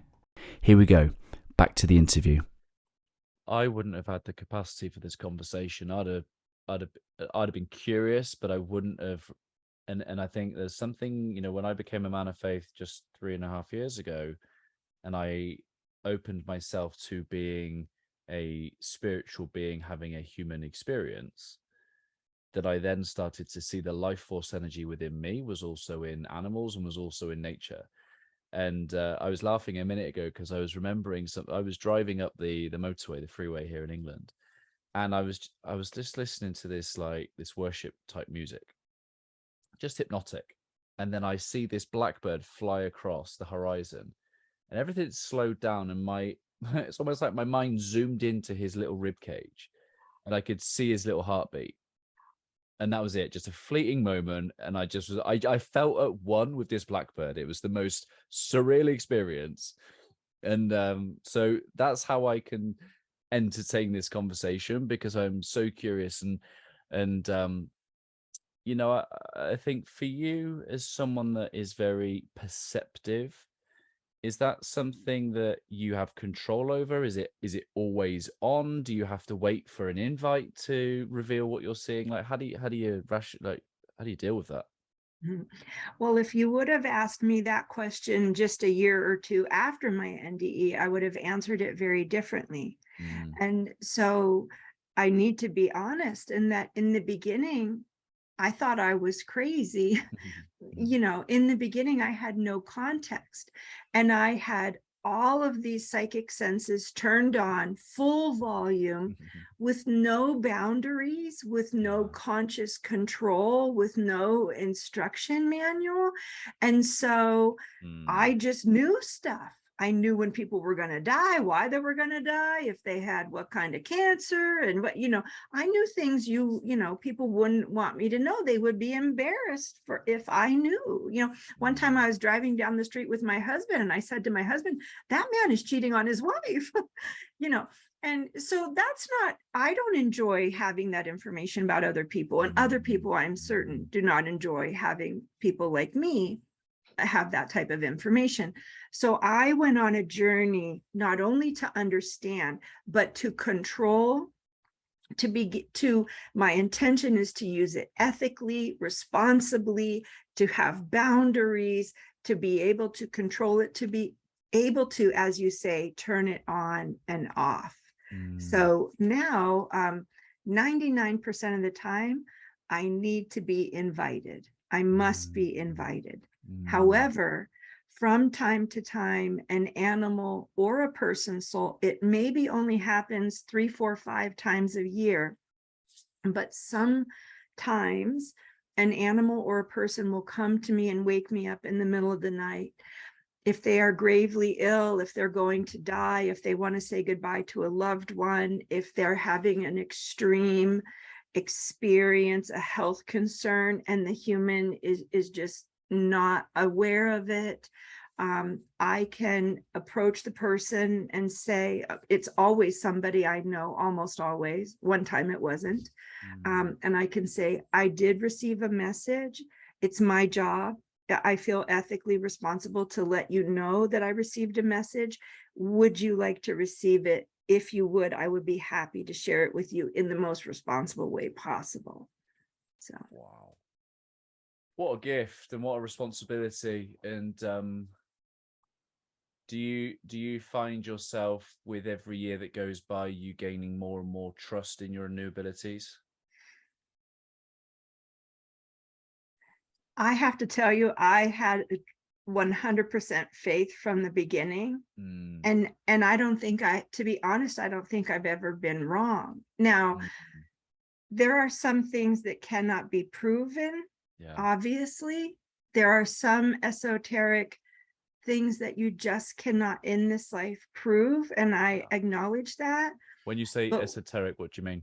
Here we go, back to the interview. I wouldn't have had the capacity for this conversation. I'd have been curious, but I wouldn't have. And I think there's something, when I became a man of faith just 3.5 years ago, and I opened myself to being a spiritual being having a human experience, that I then started to see the life force energy within me was also in animals and was also in nature. And I was laughing a minute ago because I was remembering I was driving up the motorway, the freeway here in England, and I was just listening to this worship type music, just hypnotic. And then I see this blackbird fly across the horizon, and everything's slowed down, and it's almost like my mind zoomed into his little rib cage, and I could see his little heartbeat. And that was it, just a fleeting moment. And I felt at one with this blackbird. It was the most surreal experience. And so that's how I can entertain this conversation, because I'm so curious. And I think for you, as someone that is very perceptive, is that something that you have control over? Is it always on? Do you have to wait for an invite to reveal what you're seeing? Like, how do you deal with that? Well, if you would have asked me that question just a year or two after my NDE, I would have answered it very differently. And so I need to be honest in that in the beginning, I thought I was crazy. In the beginning, I had no context, and I had all of these psychic senses turned on full volume with no boundaries, with no conscious control, with no instruction manual. And so I just knew stuff. I knew when people were going to die, why they were going to die, if they had what kind of cancer, and what, I knew things people wouldn't want me to know. They would be embarrassed for if I knew. One time I was driving down the street with my husband, and I said to my husband, that man is cheating on his wife. And so I don't enjoy having that information about other people, and other people, I'm certain, do not enjoy having people like me have that type of information. So I went on a journey not only to understand, but to control, my intention is to use it ethically, responsibly, to have boundaries, to be able to control it, to be able to, as you say, turn it on and off. So now 99% of the time, I need to be invited. I must be invited. However, from time to time, an animal or a person's soul, it maybe only happens 3, 4, 5 times a year, but sometimes an animal or a person will come to me and wake me up in the middle of the night. If they are gravely ill, if they're going to die, if they want to say goodbye to a loved one, if they're having an extreme experience, a health concern, and the human is just not aware of it, I can approach the person and say, it's always somebody I know, almost always. One time it wasn't. And I can say, I did receive a message. It's my job I feel ethically responsible to let you know that I received a message. Would you like to receive it? If you would, I would be happy to share it with you in the most responsible way possible. So Wow. What a gift and what a responsibility. And do you find yourself with every year that goes by, you gaining more and more trust in your new abilities? I have to tell you, I had 100% faith from the beginning. Mm, And I don't think to be honest, I don't think I've ever been wrong. Now, mm, there are some things that cannot be proven, yeah. obviously. There are some esoteric things that you just cannot in this life prove, and I Yeah. acknowledge that. When you say But esoteric, what do you mean?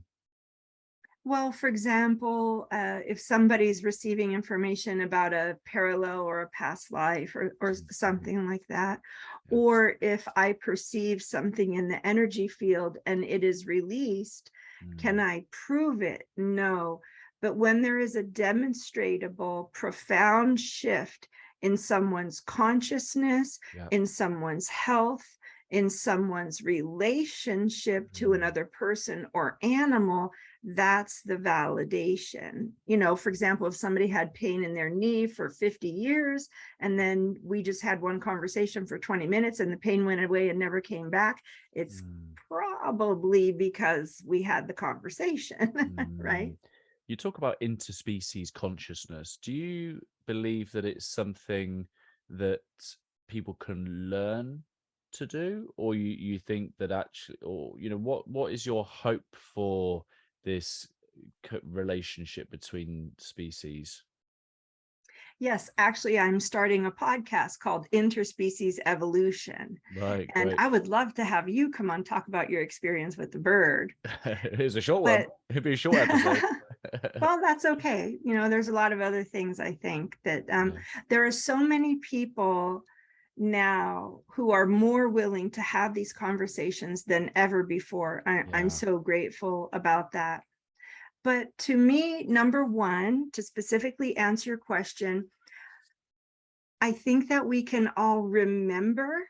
well, for example, if somebody's receiving information about a parallel or a past life or Mhm. something like that, Yeah. or if I perceive something in the energy field and it is released, can Mm, I prove it? No. But when there is a demonstrable, profound shift in someone's consciousness, yeah. in someone's health, in someone's relationship to Mm, another person or animal, that's the validation. For example, if somebody had pain in their knee for 50 years, and then we just had one conversation for 20 minutes and the pain went away and never came back, it's mm, probably because we had the conversation, right? mm. You talk about interspecies consciousness. Do you believe that it's something that people can learn to do, or you think that actually, or what is your hope for this relationship between species? Yes, actually, I'm starting a podcast called Interspecies Evolution. Right, And great. I would love to have you come on talk about your experience with the bird. Here's a short one. But It'd be a short episode. well, that's okay. There's a lot of other things I think that Yeah, there are so many people now who are more willing to have these conversations than ever before. I'm yeah. so grateful about that. But to me, number one, to specifically answer your question, I think that we can all remember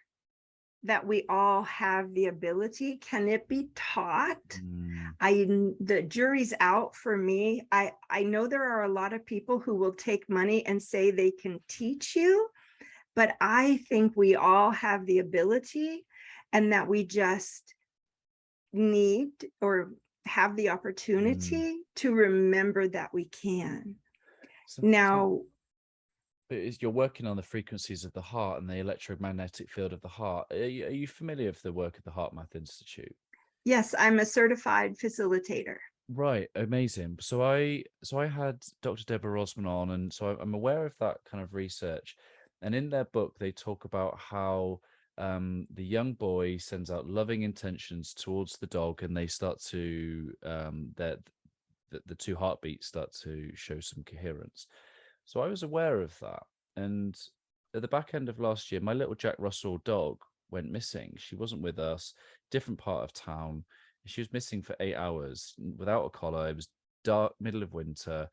that we all have the ability. Can it be taught? Mm, The jury's out for me. I know there are a lot of people who will take money and say they can teach you, but I think we all have the ability, and that we just need or have the mm. opportunity to remember that we can. So Now, you're working on the frequencies of the heart and the electromagnetic field of the heart. Are you familiar with the work of the Heart Math Institute? yes, I'm a certified facilitator. Right, amazing. So I had Dr. Deborah Rosman on, and so I'm aware of that kind of research. And in their book, they talk about how the young boy sends out loving intentions towards the dog, and they start to the two heartbeats start to show some coherence. So I was aware of that, and at the back end of last year, my little Jack Russell dog went missing. She wasn't with us, different part of town. She was missing for 8 hours without a collar. It was dark, middle of winter.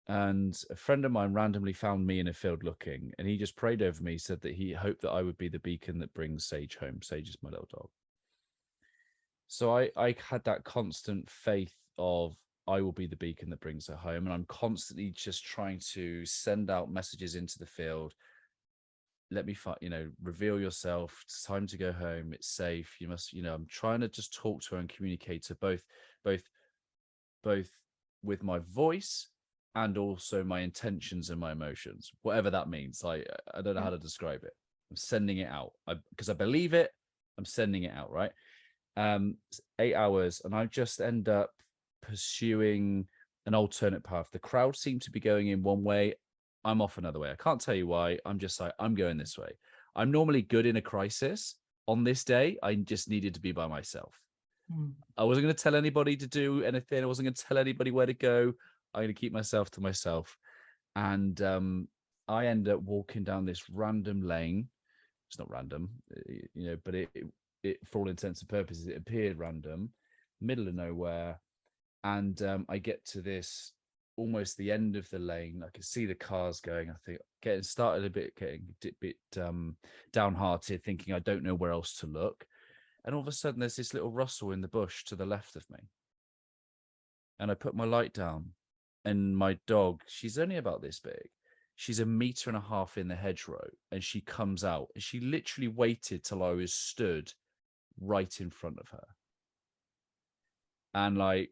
And a friend of mine randomly found me in a field looking, and he just prayed over me, said that he hoped that I would be the beacon that brings Sage home. Sage is my little dog. So I had that constant faith of I will be the beacon that brings her home. And I'm constantly just trying to send out messages into the field. Let me find, reveal yourself. It's time to go home. It's safe. You must, I'm trying to just talk to her and communicate to both, both with my voice and also my intentions and my emotions, whatever that means. I don't know Yeah. how to describe it. I'm sending it out because I believe it. I'm sending it out, right? 8 hours, and I just end up pursuing an alternate path. The crowd seemed to be going in one way. I'm off another way. I can't tell you why. I'm just like, I'm going this way. I'm normally good in a crisis. On this day, I just needed to be by myself. Mm. I wasn't going to tell anybody to do anything. I wasn't going to tell anybody where to go. I'm going to keep myself to myself. And I end up walking down this random lane. It's not random, but it for all intents and purposes, it appeared random, middle of nowhere. And I get to this almost the end of the lane. I could see the cars going. I think getting started getting a bit downhearted, thinking I don't know where else to look. And all of a sudden, there's this little rustle in the bush to the left of me. And I put my light down, and my dog, she's only about this big. She's 1.5 meters in the hedgerow, and she comes out, and she literally waited till I was stood right in front of her. And like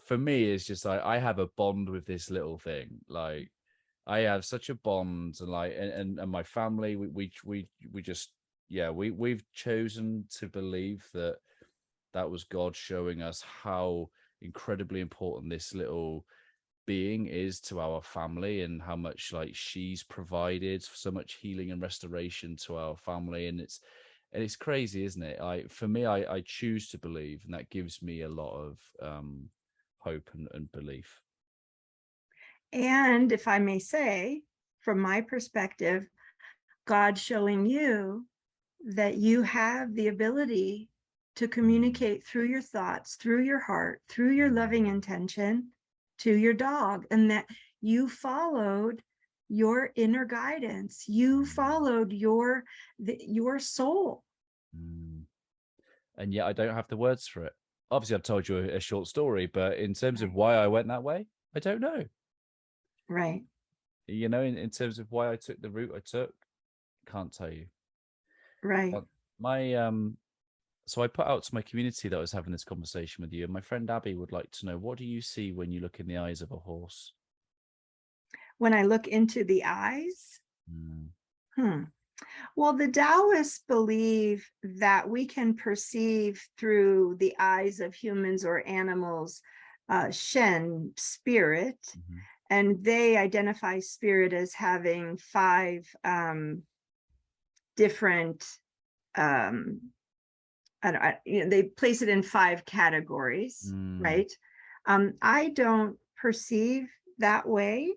for me, it's just like I have a bond with this little thing. Like I have such a bond, and like and my family, we just we've chosen to believe that that was God showing us how incredibly important this little being is to our family, and how much like she's provided so much healing and restoration to our family. And it's crazy, isn't it? For me, I choose to believe, and that gives me a lot of hope and belief. And if I may say, from my perspective, God showing you that you have the ability to communicate through your thoughts, through your heart, through your loving intention to your dog, and that you followed your inner guidance. You followed your soul. And yet I don't have the words for it. Obviously, I've told you a short story, but in terms of why I went that way, I don't know. Right. You know, in terms of why I took the route I took, can't tell you. Right. So I put out to my community that I was having this conversation with you, and my friend Abby would like to know, what do you see when you look in the eyes of a horse? When I look into the eyes, well, the Taoists believe that we can perceive through the eyes of humans or animals, Shen, spirit, and they identify spirit as having 5 different, they place it in 5 categories, right? I don't perceive that way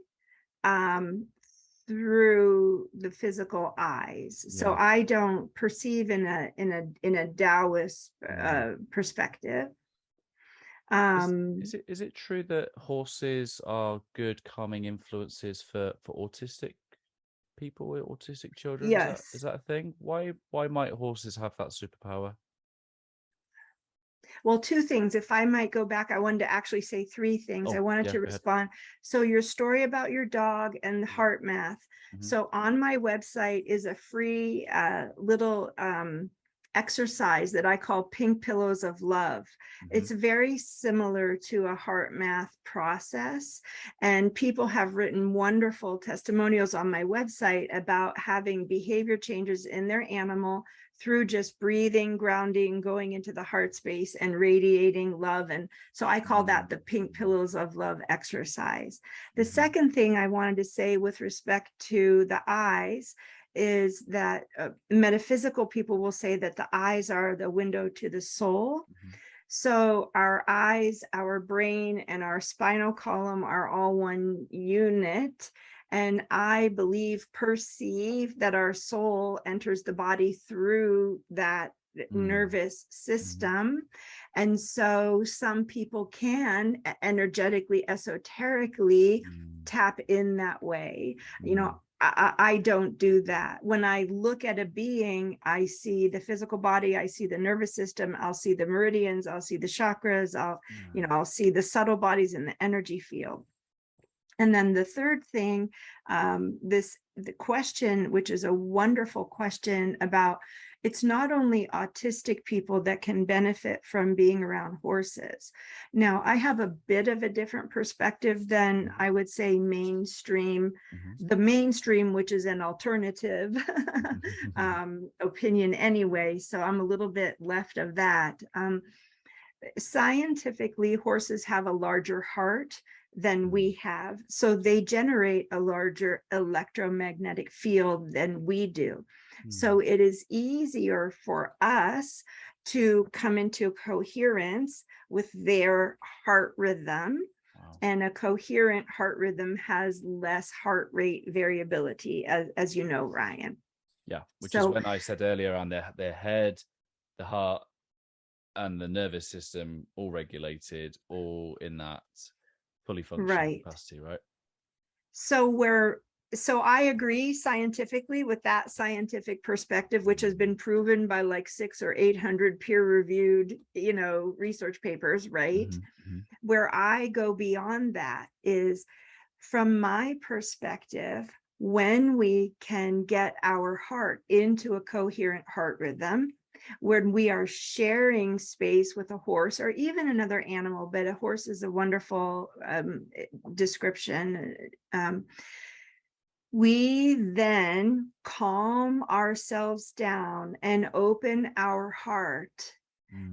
through the physical eyes. So I don't perceive in a Taoist perspective. Is it true that horses are good calming influences for autistic people, with autistic children? Yes. Is that a thing? Why might horses have that superpower? Well, 2 things. If I might go back, I wanted to actually say 3 things. I wanted to respond. So your story about your dog and the heart math. So on my website is a free little exercise that I call Pink Pillows of Love. It's very similar to a heart math process, and people have written wonderful testimonials on my website about having behavior changes in their animal through just breathing, grounding, going into the heart space and radiating love. And so I call that the Pink Pillows of Love exercise. The second thing I wanted to say with respect to the eyes is that metaphysical people will say that the eyes are the window to the soul. So our eyes, our brain, and our spinal column are all one unit. And I perceive that our soul enters the body through that nervous system. And so some people can energetically, esoterically tap in that way. You know, I don't do that. When I look at a being, I see the physical body, I see the nervous system, I'll see the meridians, I'll see the chakras, I'll see the subtle bodies in the energy field. And then the third thing, the question, which is a wonderful question about, it's not only autistic people that can benefit from being around horses. Now, I have a bit of a different perspective than I would say mainstream, the mainstream, which is an alternative opinion anyway. So I'm a little bit left of that. Scientifically, horses have a larger heart than we have. So they generate a larger electromagnetic field than we do. So it is easier for us to come into coherence with their heart rhythm. And a coherent heart rhythm has less heart rate variability, as you know, Ryan. Yeah, which is when I said earlier on their head, the heart, and the nervous system all regulated, all in that fully functioning Right. capacity, right? So I agree scientifically with that scientific perspective, which has been proven by like 600 or 800 peer-reviewed, research papers, right? Where I go beyond that is, from my perspective, when we can get our heart into a coherent heart rhythm, when we are sharing space with a horse or even another animal, but a horse is a wonderful description. We then calm ourselves down and open our heart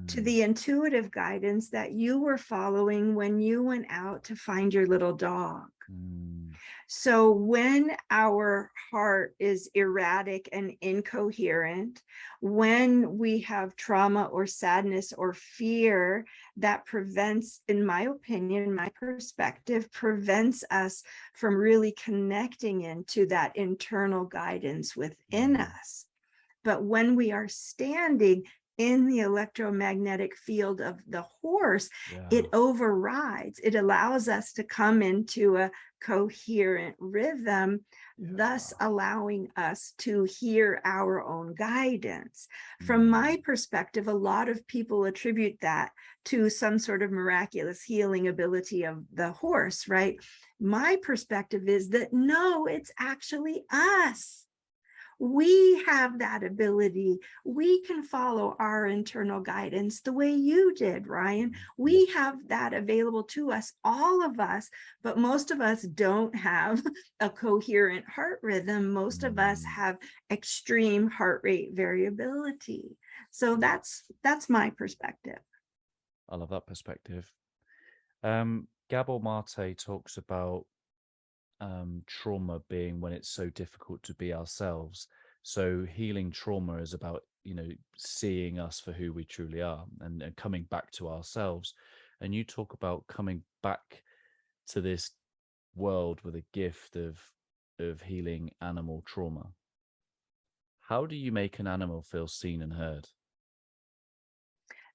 to the intuitive guidance that you were following when you went out to find your little dog. So when our heart is erratic and incoherent, when we have trauma or sadness or fear that prevents, in my opinion, my perspective, prevents us from really connecting into that internal guidance within us. But when we are standing in the electromagnetic field of the horse, it overrides, it allows us to come into a coherent rhythm, thus allowing us to hear our own guidance. From my perspective, a lot of people attribute that to some sort of miraculous healing ability of the horse, right? My perspective is that no, it's actually us. We have that ability. We can follow our internal guidance the way you did, Ryan. We have that available to us, all of us, but most of us don't have a coherent heart rhythm. Most of us have extreme heart rate variability. So that's my perspective. I love that perspective. Gabor Mate talks about trauma being when it's so difficult to be ourselves. So healing trauma is about, seeing us for who we truly are and coming back to ourselves. And you talk about coming back to this world with a gift of healing animal trauma. How do you make an animal feel seen and heard?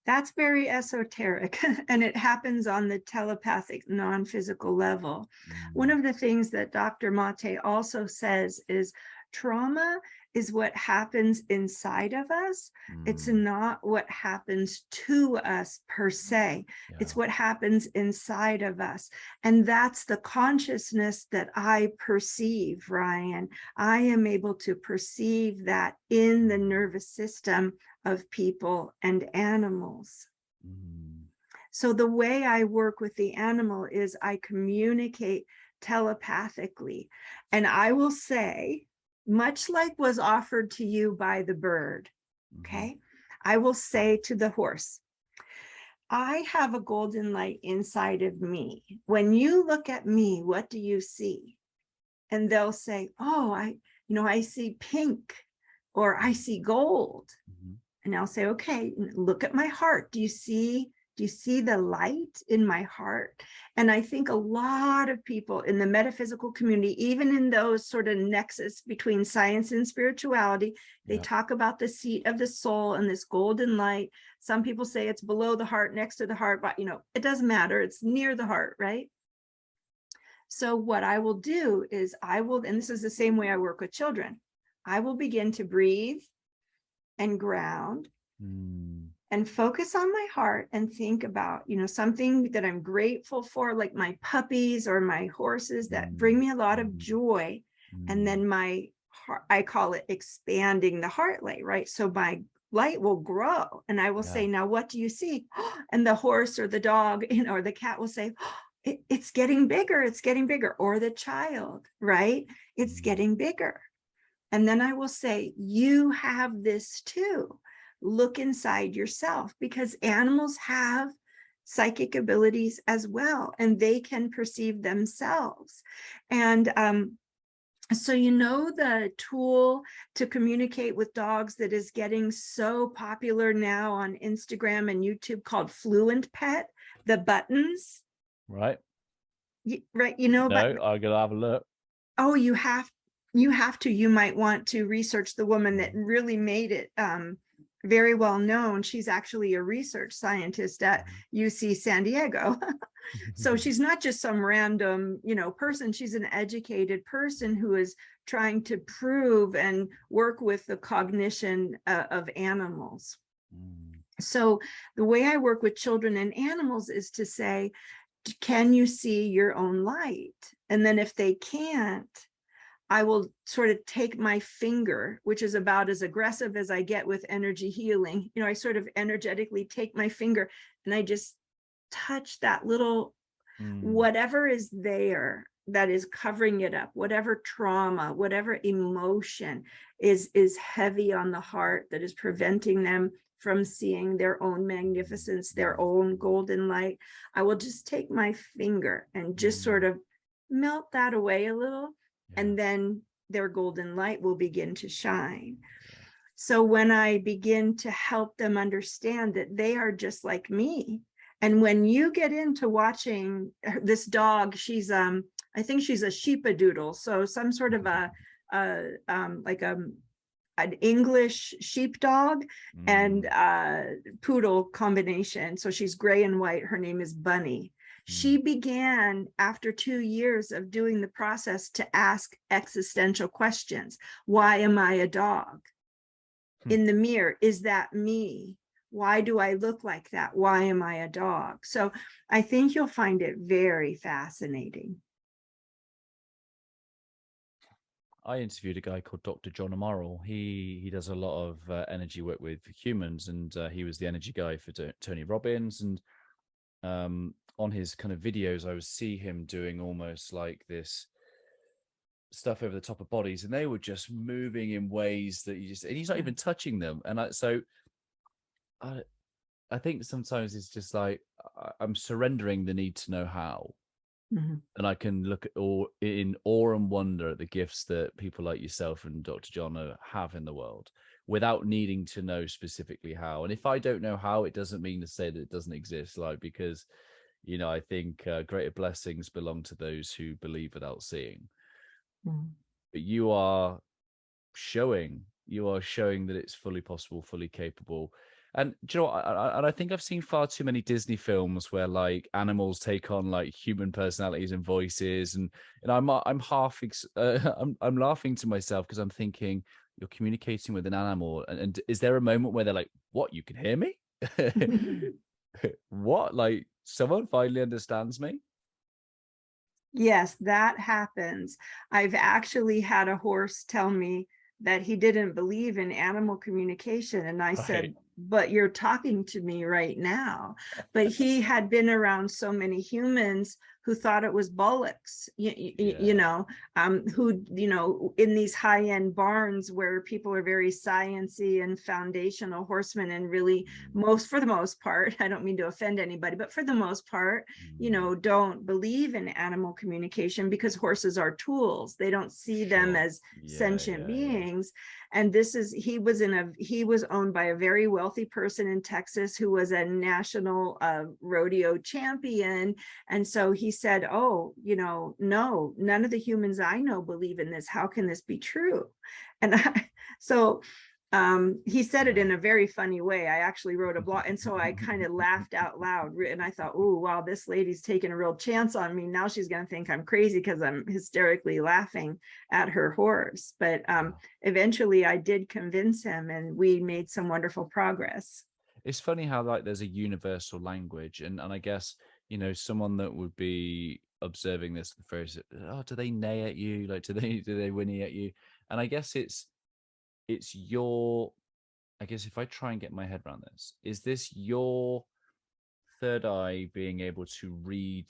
That's very esoteric, and it happens on the telepathic, non-physical level. One of the things that Dr. Mate also says is trauma is what happens inside of us. It's not what happens to us per se. It's what happens inside of us. And that's the consciousness that I perceive, Ryan. I am able to perceive that in the nervous system of people and animals. So the way I work with the animal is I communicate telepathically. And I will say, much like was offered to you by the bird, okay, I will say to the horse, I have a golden light inside of me. When you look at me, what do you see? And they'll say, oh, I see pink, or I see gold. And I'll say, okay, look at my heart. Do you see the light in my heart? And I think a lot of people in the metaphysical community, even in those sort of nexus between science and spirituality, they talk about the seat of the soul and this golden light. Some people say it's below the heart, next to the heart, but it doesn't matter. It's near the heart, right? So what I will do is and this is the same way I work with children, I will begin to breathe and ground and focus on my heart and think about, something that I'm grateful for, like my puppies or my horses that bring me a lot of joy. And then my heart, I call it expanding the heart light, right? So my light will grow and I will say, now what do you see? And the horse or the dog, or the cat will say, it's getting bigger, it's getting bigger. Or the child, right? It's getting bigger. And then I will say, you have this too. Look inside yourself, because animals have psychic abilities as well, and they can perceive themselves. And so, the tool to communicate with dogs that is getting so popular now on Instagram and YouTube called Fluent Pet, the buttons. Right. Right. No, I'm going to have a look. Oh, you have to. You might want to research the woman that really made it very well known. She's actually a research scientist at UC San Diego. So she's not just some random, person. She's an educated person who is trying to prove and work with the cognition of animals. So the way I work with children and animals is to say, can you see your own light? And then if they can't, I will sort of take my finger, which is about as aggressive as I get with energy healing. I sort of energetically take my finger and I just touch that little whatever is there that is covering it up, whatever trauma, whatever emotion is heavy on the heart that is preventing them from seeing their own magnificence, their own golden light. I will just take my finger and just sort of melt that away a little, and then their golden light will begin to shine. So when I begin to help them understand that they are just like me, and when you get into watching this dog, she's I think she's a sheepadoodle, so some sort of an English sheepdog and poodle combination. So she's gray and white. Her name is Bunny. She began, after 2 years of doing the process, to ask existential questions. Why am I a dog? In the mirror, is that me? Why do I look like that? Why am I a dog? So I think you'll find it very fascinating. I interviewed a guy called Dr. John Amaral. He does a lot of energy work with humans, and he was the energy guy for Tony Robbins. And on his kind of videos, I would see him doing almost like this stuff over the top of bodies, and they were just moving in ways that and he's not even touching them. And I think sometimes it's just like I'm surrendering the need to know how. And I can look at in awe and wonder at the gifts that people like yourself and Dr. John have in the world without needing to know specifically how. And if I don't know how, it doesn't mean to say that it doesn't exist, because I think greater blessings belong to those who believe without seeing. But you are showing that it's fully possible, fully capable. And do you know what? I think I've seen far too many Disney films where like animals take on like human personalities and voices, and I'm half I'm laughing to myself because I'm thinking, you're communicating with an animal, and is there a moment where they're like, "What? You can hear me? What? Like someone finally understands me?" Yes, that happens. I've actually had a horse tell me that he didn't believe in animal communication. And I said, but you're talking to me right now. But he had been around so many humans who thought it was bullocks, who, in these high-end barns where people are very science-y and foundational horsemen, and really for the most part, I don't mean to offend anybody, but for the most part, don't believe in animal communication because horses are tools. They don't see them as sentient beings. And he was owned by a very wealthy person in Texas who was a national rodeo champion. And so he said, no, none of the humans I know believe in this. How can this be true? And he said it in a very funny way. I actually wrote a blog. And so I kind of laughed out loud, and I thought, oh, wow, this lady's taking a real chance on me. Now she's going to think I'm crazy because I'm hysterically laughing at her horse. But eventually I did convince him, and we made some wonderful progress. It's funny how like there's a universal language, and I guess, someone that would be observing this first, do they neigh at you? Like, do they whinny at you? And I guess it's I guess if I try and get my head around this, is this your third eye being able to read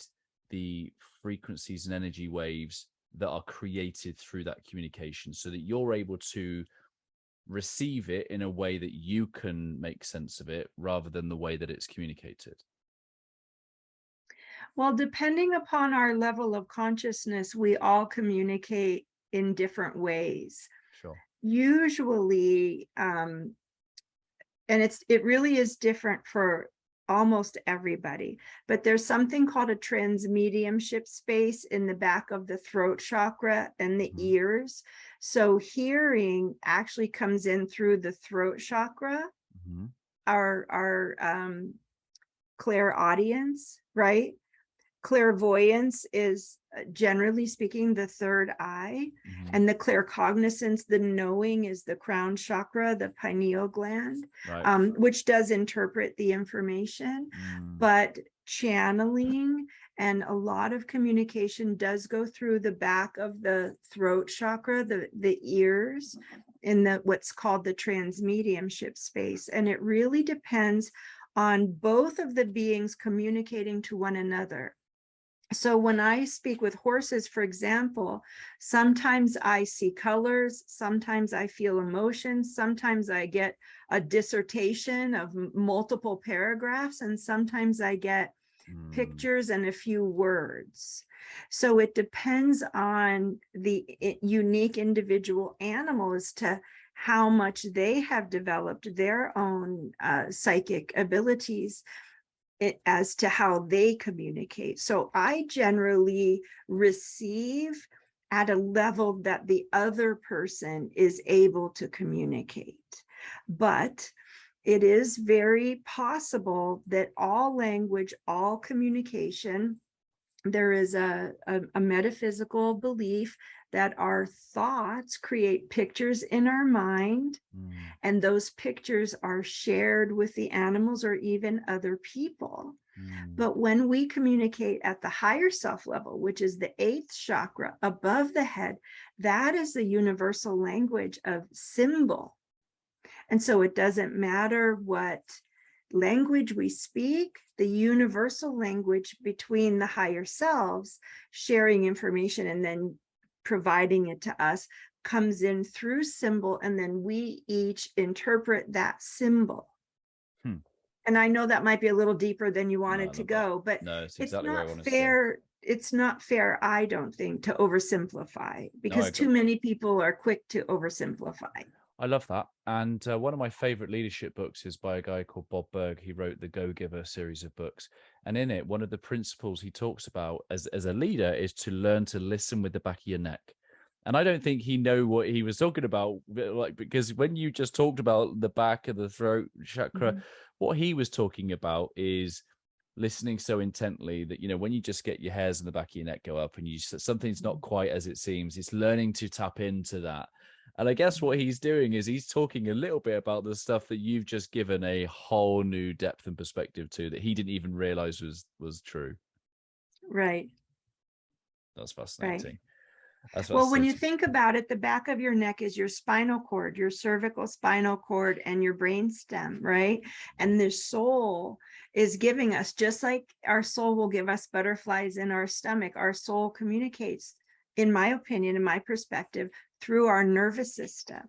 the frequencies and energy waves that are created through that communication so that you're able to receive it in a way that you can make sense of it rather than the way that it's communicated? Well, depending upon our level of consciousness, we all communicate in different ways. Sure. Usually, and it really is different for almost everybody, but there's something called a transmediumship space in the back of the throat chakra and the ears. So hearing actually comes in through the throat chakra our clairaudience, right? Clairvoyance is generally speaking the third eye, and the claircognizance, the knowing, is the crown chakra, the pineal gland, which does interpret the information. But channeling and a lot of communication does go through the back of the throat chakra, the ears, in the what's called the transmediumship space. And it really depends on both of the beings communicating to one another. So when I speak with horses, for example, sometimes I see colors, sometimes I feel emotions, sometimes I get a dissertation of multiple paragraphs, and sometimes I get pictures and a few words. So it depends on the unique individual animal as to how much they have developed their own psychic abilities as to how they communicate. So I generally receive at a level that the other person is able to communicate. But it is very possible that all language, all communication, there is a metaphysical belief that our thoughts create pictures in our mind, and those pictures are shared with the animals or even other people. But when we communicate at the higher self level, which is the 8th chakra above the head, that is the universal language of symbol. And so it doesn't matter what language we speak, the universal language between the higher selves sharing information and then providing it to us comes in through symbol, and then we each interpret that symbol. And I know that might be a little deeper than you wanted to go, but no, it's exactly where I want to fair. It's not fair, I don't think, to oversimplify, because too many people are quick to oversimplify. I love that. And one of my favorite leadership books is by a guy called Bob Berg. He wrote the Go-Giver series of books. And in it, one of the principles he talks about as a leader is to learn to listen with the back of your neck. And I don't think he knew what he was talking about, like, because when you just talked about the back of the throat chakra, what he was talking about is listening so intently that, you know, when you just get your hairs in the back of your neck go up and something's not quite as it seems, it's learning to tap into that. And I guess what he's doing is he's talking a little bit about the stuff that you've just given a whole new depth and perspective to, that he didn't even realize was true. Right. That's fascinating. Right. That's well, when you think about it, the back of your neck is your spinal cord, your cervical spinal cord, and your brain stem, right? And the soul is giving us, just like our soul will give us butterflies in our stomach, our soul communicates, in my opinion, in my perspective, through our nervous system.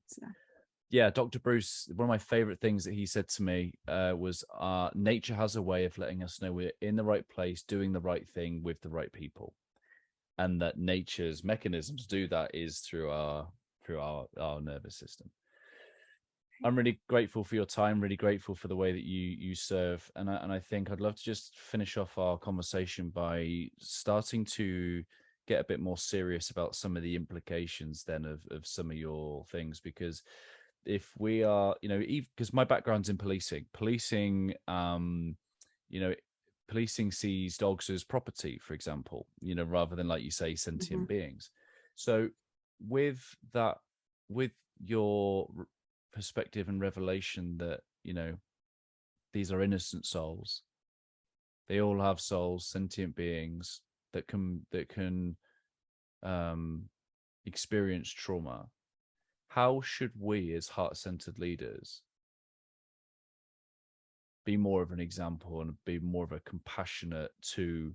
So. Yeah, Dr. Bruce, one of my favorite things that he said to me was nature has a way of letting us know we're in the right place, doing the right thing with the right people. And that nature's mechanisms do that is through our nervous system. I'm really grateful for your time, really grateful for the way that you serve. And I think I'd love to just finish off our conversation by starting to get a bit more serious about some of the implications then of some of your things, because if we are, you know, because my background's in policing, you know, policing sees dogs as property, for example, you know, rather than, like you say, sentient beings. So with that, with your perspective and revelation that, you know, these are innocent souls, they all have souls, sentient beings that can experience trauma. How should we as heart-centered leaders be more of an example and be more of a compassionate to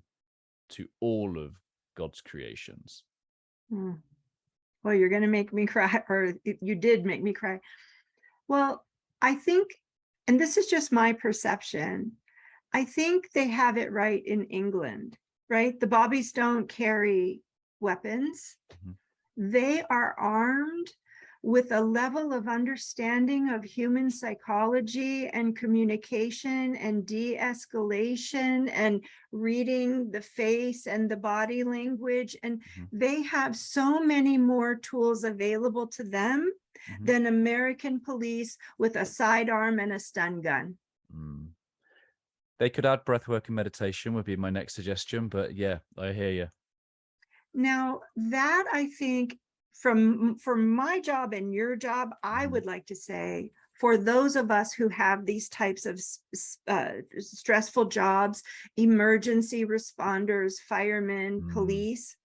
all of God's creations? Well, you're going to make me cry, or you did make me cry. Well, I think, and this is just my perception, I think they have it right in England, right? The Bobbies don't carry weapons. They are armed with a level of understanding of human psychology and communication and de-escalation and reading the face and the body language. And they have so many more tools available to them than American police with a sidearm and a stun gun. They could add breathwork and meditation would be my next suggestion, but yeah, I hear you. Now that I think from my job and your job, I would like to say for those of us who have these types of stressful jobs, emergency responders, firemen, police,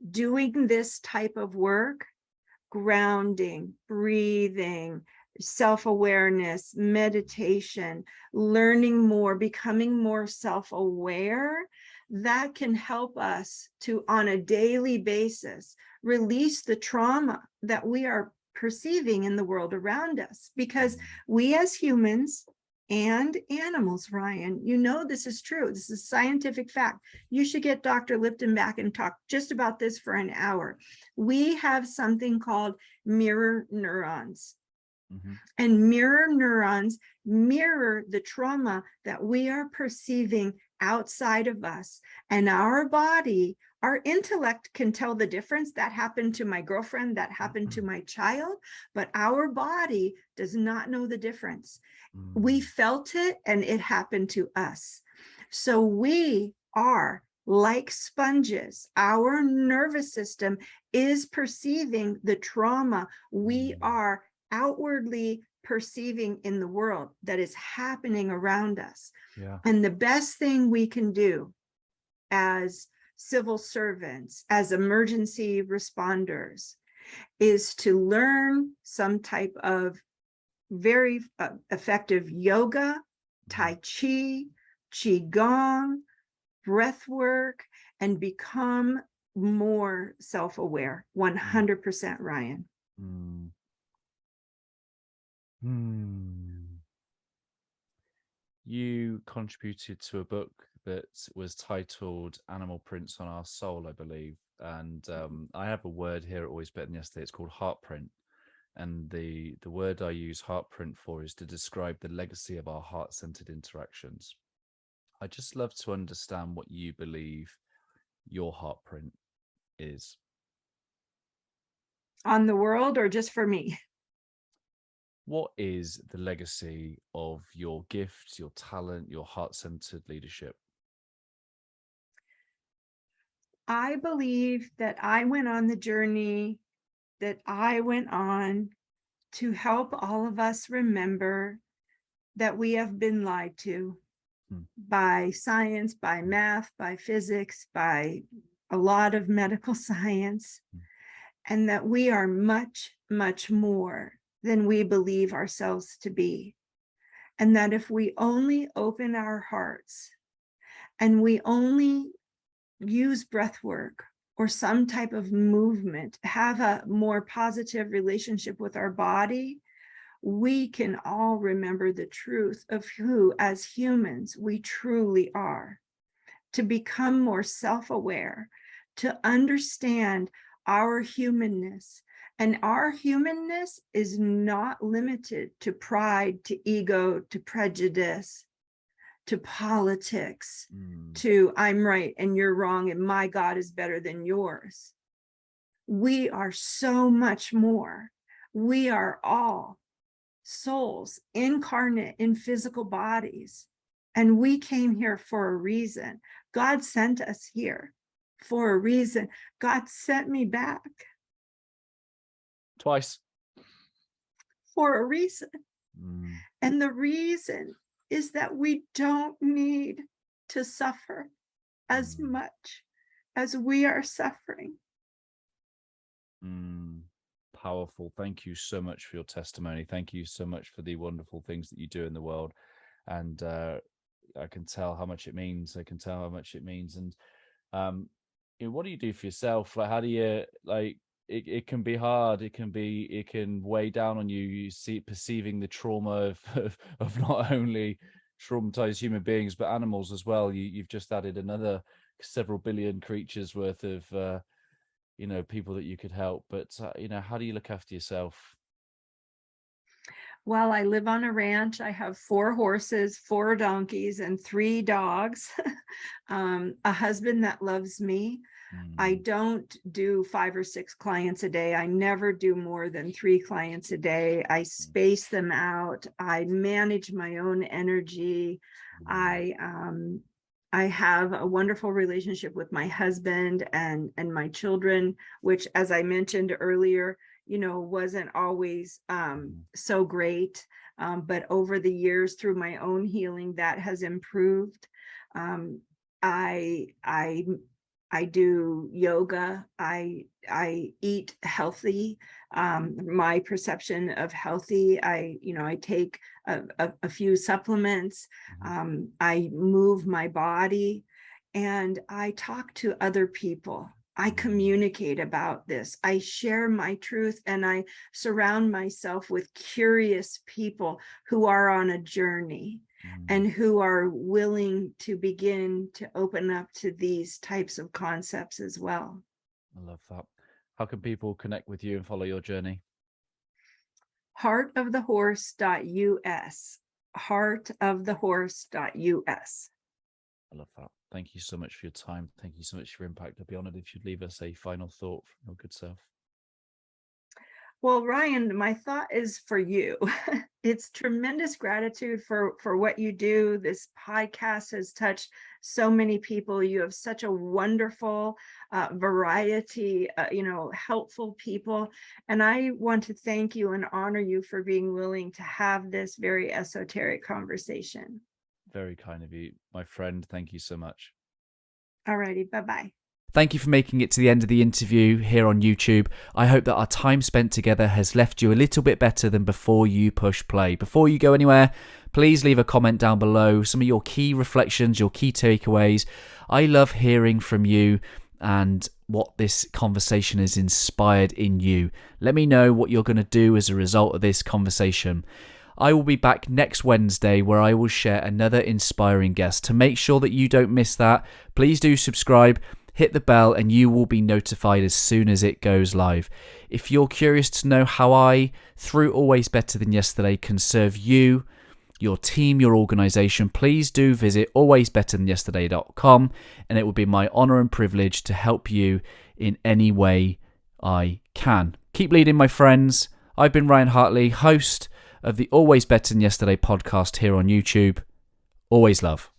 doing this type of work, grounding, breathing, self-awareness, meditation, learning more, becoming more self-aware, that can help us to, on a daily basis, release the trauma that we are perceiving in the world around us. Because we as humans and animals, Ryan, you know this is true. This is scientific fact. You should get Dr. Lipton back and talk just about this for an hour. We have something called mirror neurons. And mirror neurons mirror the trauma that we are perceiving outside of us. And our body, our intellect can tell the difference. That happened to my girlfriend, that happened to my child, but our body does not know the difference. We felt it and it happened to us. So we are like sponges. Our nervous system is perceiving the trauma we are outwardly perceiving in the world that is happening around us. And the best thing we can do as civil servants, as emergency responders, is to learn some type of very effective yoga, Tai Chi, Qigong, breath work, and become more self-aware. 100%, Ryan. You contributed to a book that was titled Animal Prints on Our Soul, I believe. And I have a word here at Always Better Than Yesterday. It's called Heartprint. And the word I use Heartprint for is to describe the legacy of our heart-centered interactions. I'd just love to understand what you believe your heartprint is. On the world or just for me? What is the legacy of your gifts, your talent, your heart-centered leadership? I believe that I went on the journey that I went on to help all of us remember that we have been lied to by science, by math, by physics, by a lot of medical science, and that we are much, much more than we believe ourselves to be. And that if we only open our hearts and we only use breath work or some type of movement, have a more positive relationship with our body, we can all remember the truth of who, as humans, we truly are. To become more self-aware, to understand our humanness. And our humanness is not limited to pride, to ego, to prejudice, to politics, to I'm right and you're wrong and my God is better than yours. We are so much more. We are all souls incarnate in physical bodies. And we came here for a reason. God sent us here for a reason. God sent me back. Twice. For a reason. And the reason is that we don't need to suffer as much as we are suffering. Powerful. Thank you so much for your testimony. Thank you so much for the wonderful things that you do in the world. And I can tell how much it means. I can tell how much it means. And what do you do for yourself? Like, how do you, like, it can be hard. It can weigh down on you. You see, perceiving the trauma of not only traumatized human beings, but animals as well. You've just added another several billion creatures worth of, people that you could help. But, how do you look after yourself? Well, I live on a ranch. I have 4 horses, 4 donkeys, and 3 dogs. A husband that loves me. I don't do 5 or 6 clients a day. I never do more than 3 clients a day. I space them out. I manage my own energy. I have a wonderful relationship with my husband and my children, which, as I mentioned earlier, wasn't always so great. But over the years, through my own healing, that has improved. I do yoga. I eat healthy. My perception of healthy, I take a few supplements. I move my body, and I talk to other people. I communicate about this. I share my truth, and I surround myself with curious people who are on a journey and who are willing to begin to open up to these types of concepts as well. I love that. How can people connect with you and follow your journey? Heartofthehorse.us. Heartofthehorse.us. I love that. Thank you so much for your time. Thank you so much for your impact. I'd be honored if you'd leave us a final thought from your good self. Well, Ryan, my thought is for you. It's tremendous gratitude for what you do. This podcast has touched so many people. You have such a wonderful variety, helpful people. And I want to thank you and honor you for being willing to have this very esoteric conversation. Very kind of you, my friend. Thank you so much. All righty. Bye-bye. Thank you for making it to the end of the interview here on YouTube. I hope that our time spent together has left you a little bit better than before you push play. Before you go anywhere, please leave a comment down below, some of your key reflections, your key takeaways. I love hearing from you and what this conversation has inspired in you. Let me know what you're going to do as a result of this conversation. I will be back next Wednesday, where I will share another inspiring guest. To make sure that you don't miss that, please do subscribe. Hit the bell and you will be notified as soon as it goes live. If you're curious to know how I, through Always Better Than Yesterday, can serve you, your team, your organization, please do visit alwaysbetterthanyesterday.com, and it will be my honor and privilege to help you in any way I can. Keep leading, my friends. I've been Ryan Hartley, host of the Always Better Than Yesterday podcast here on YouTube. Always love.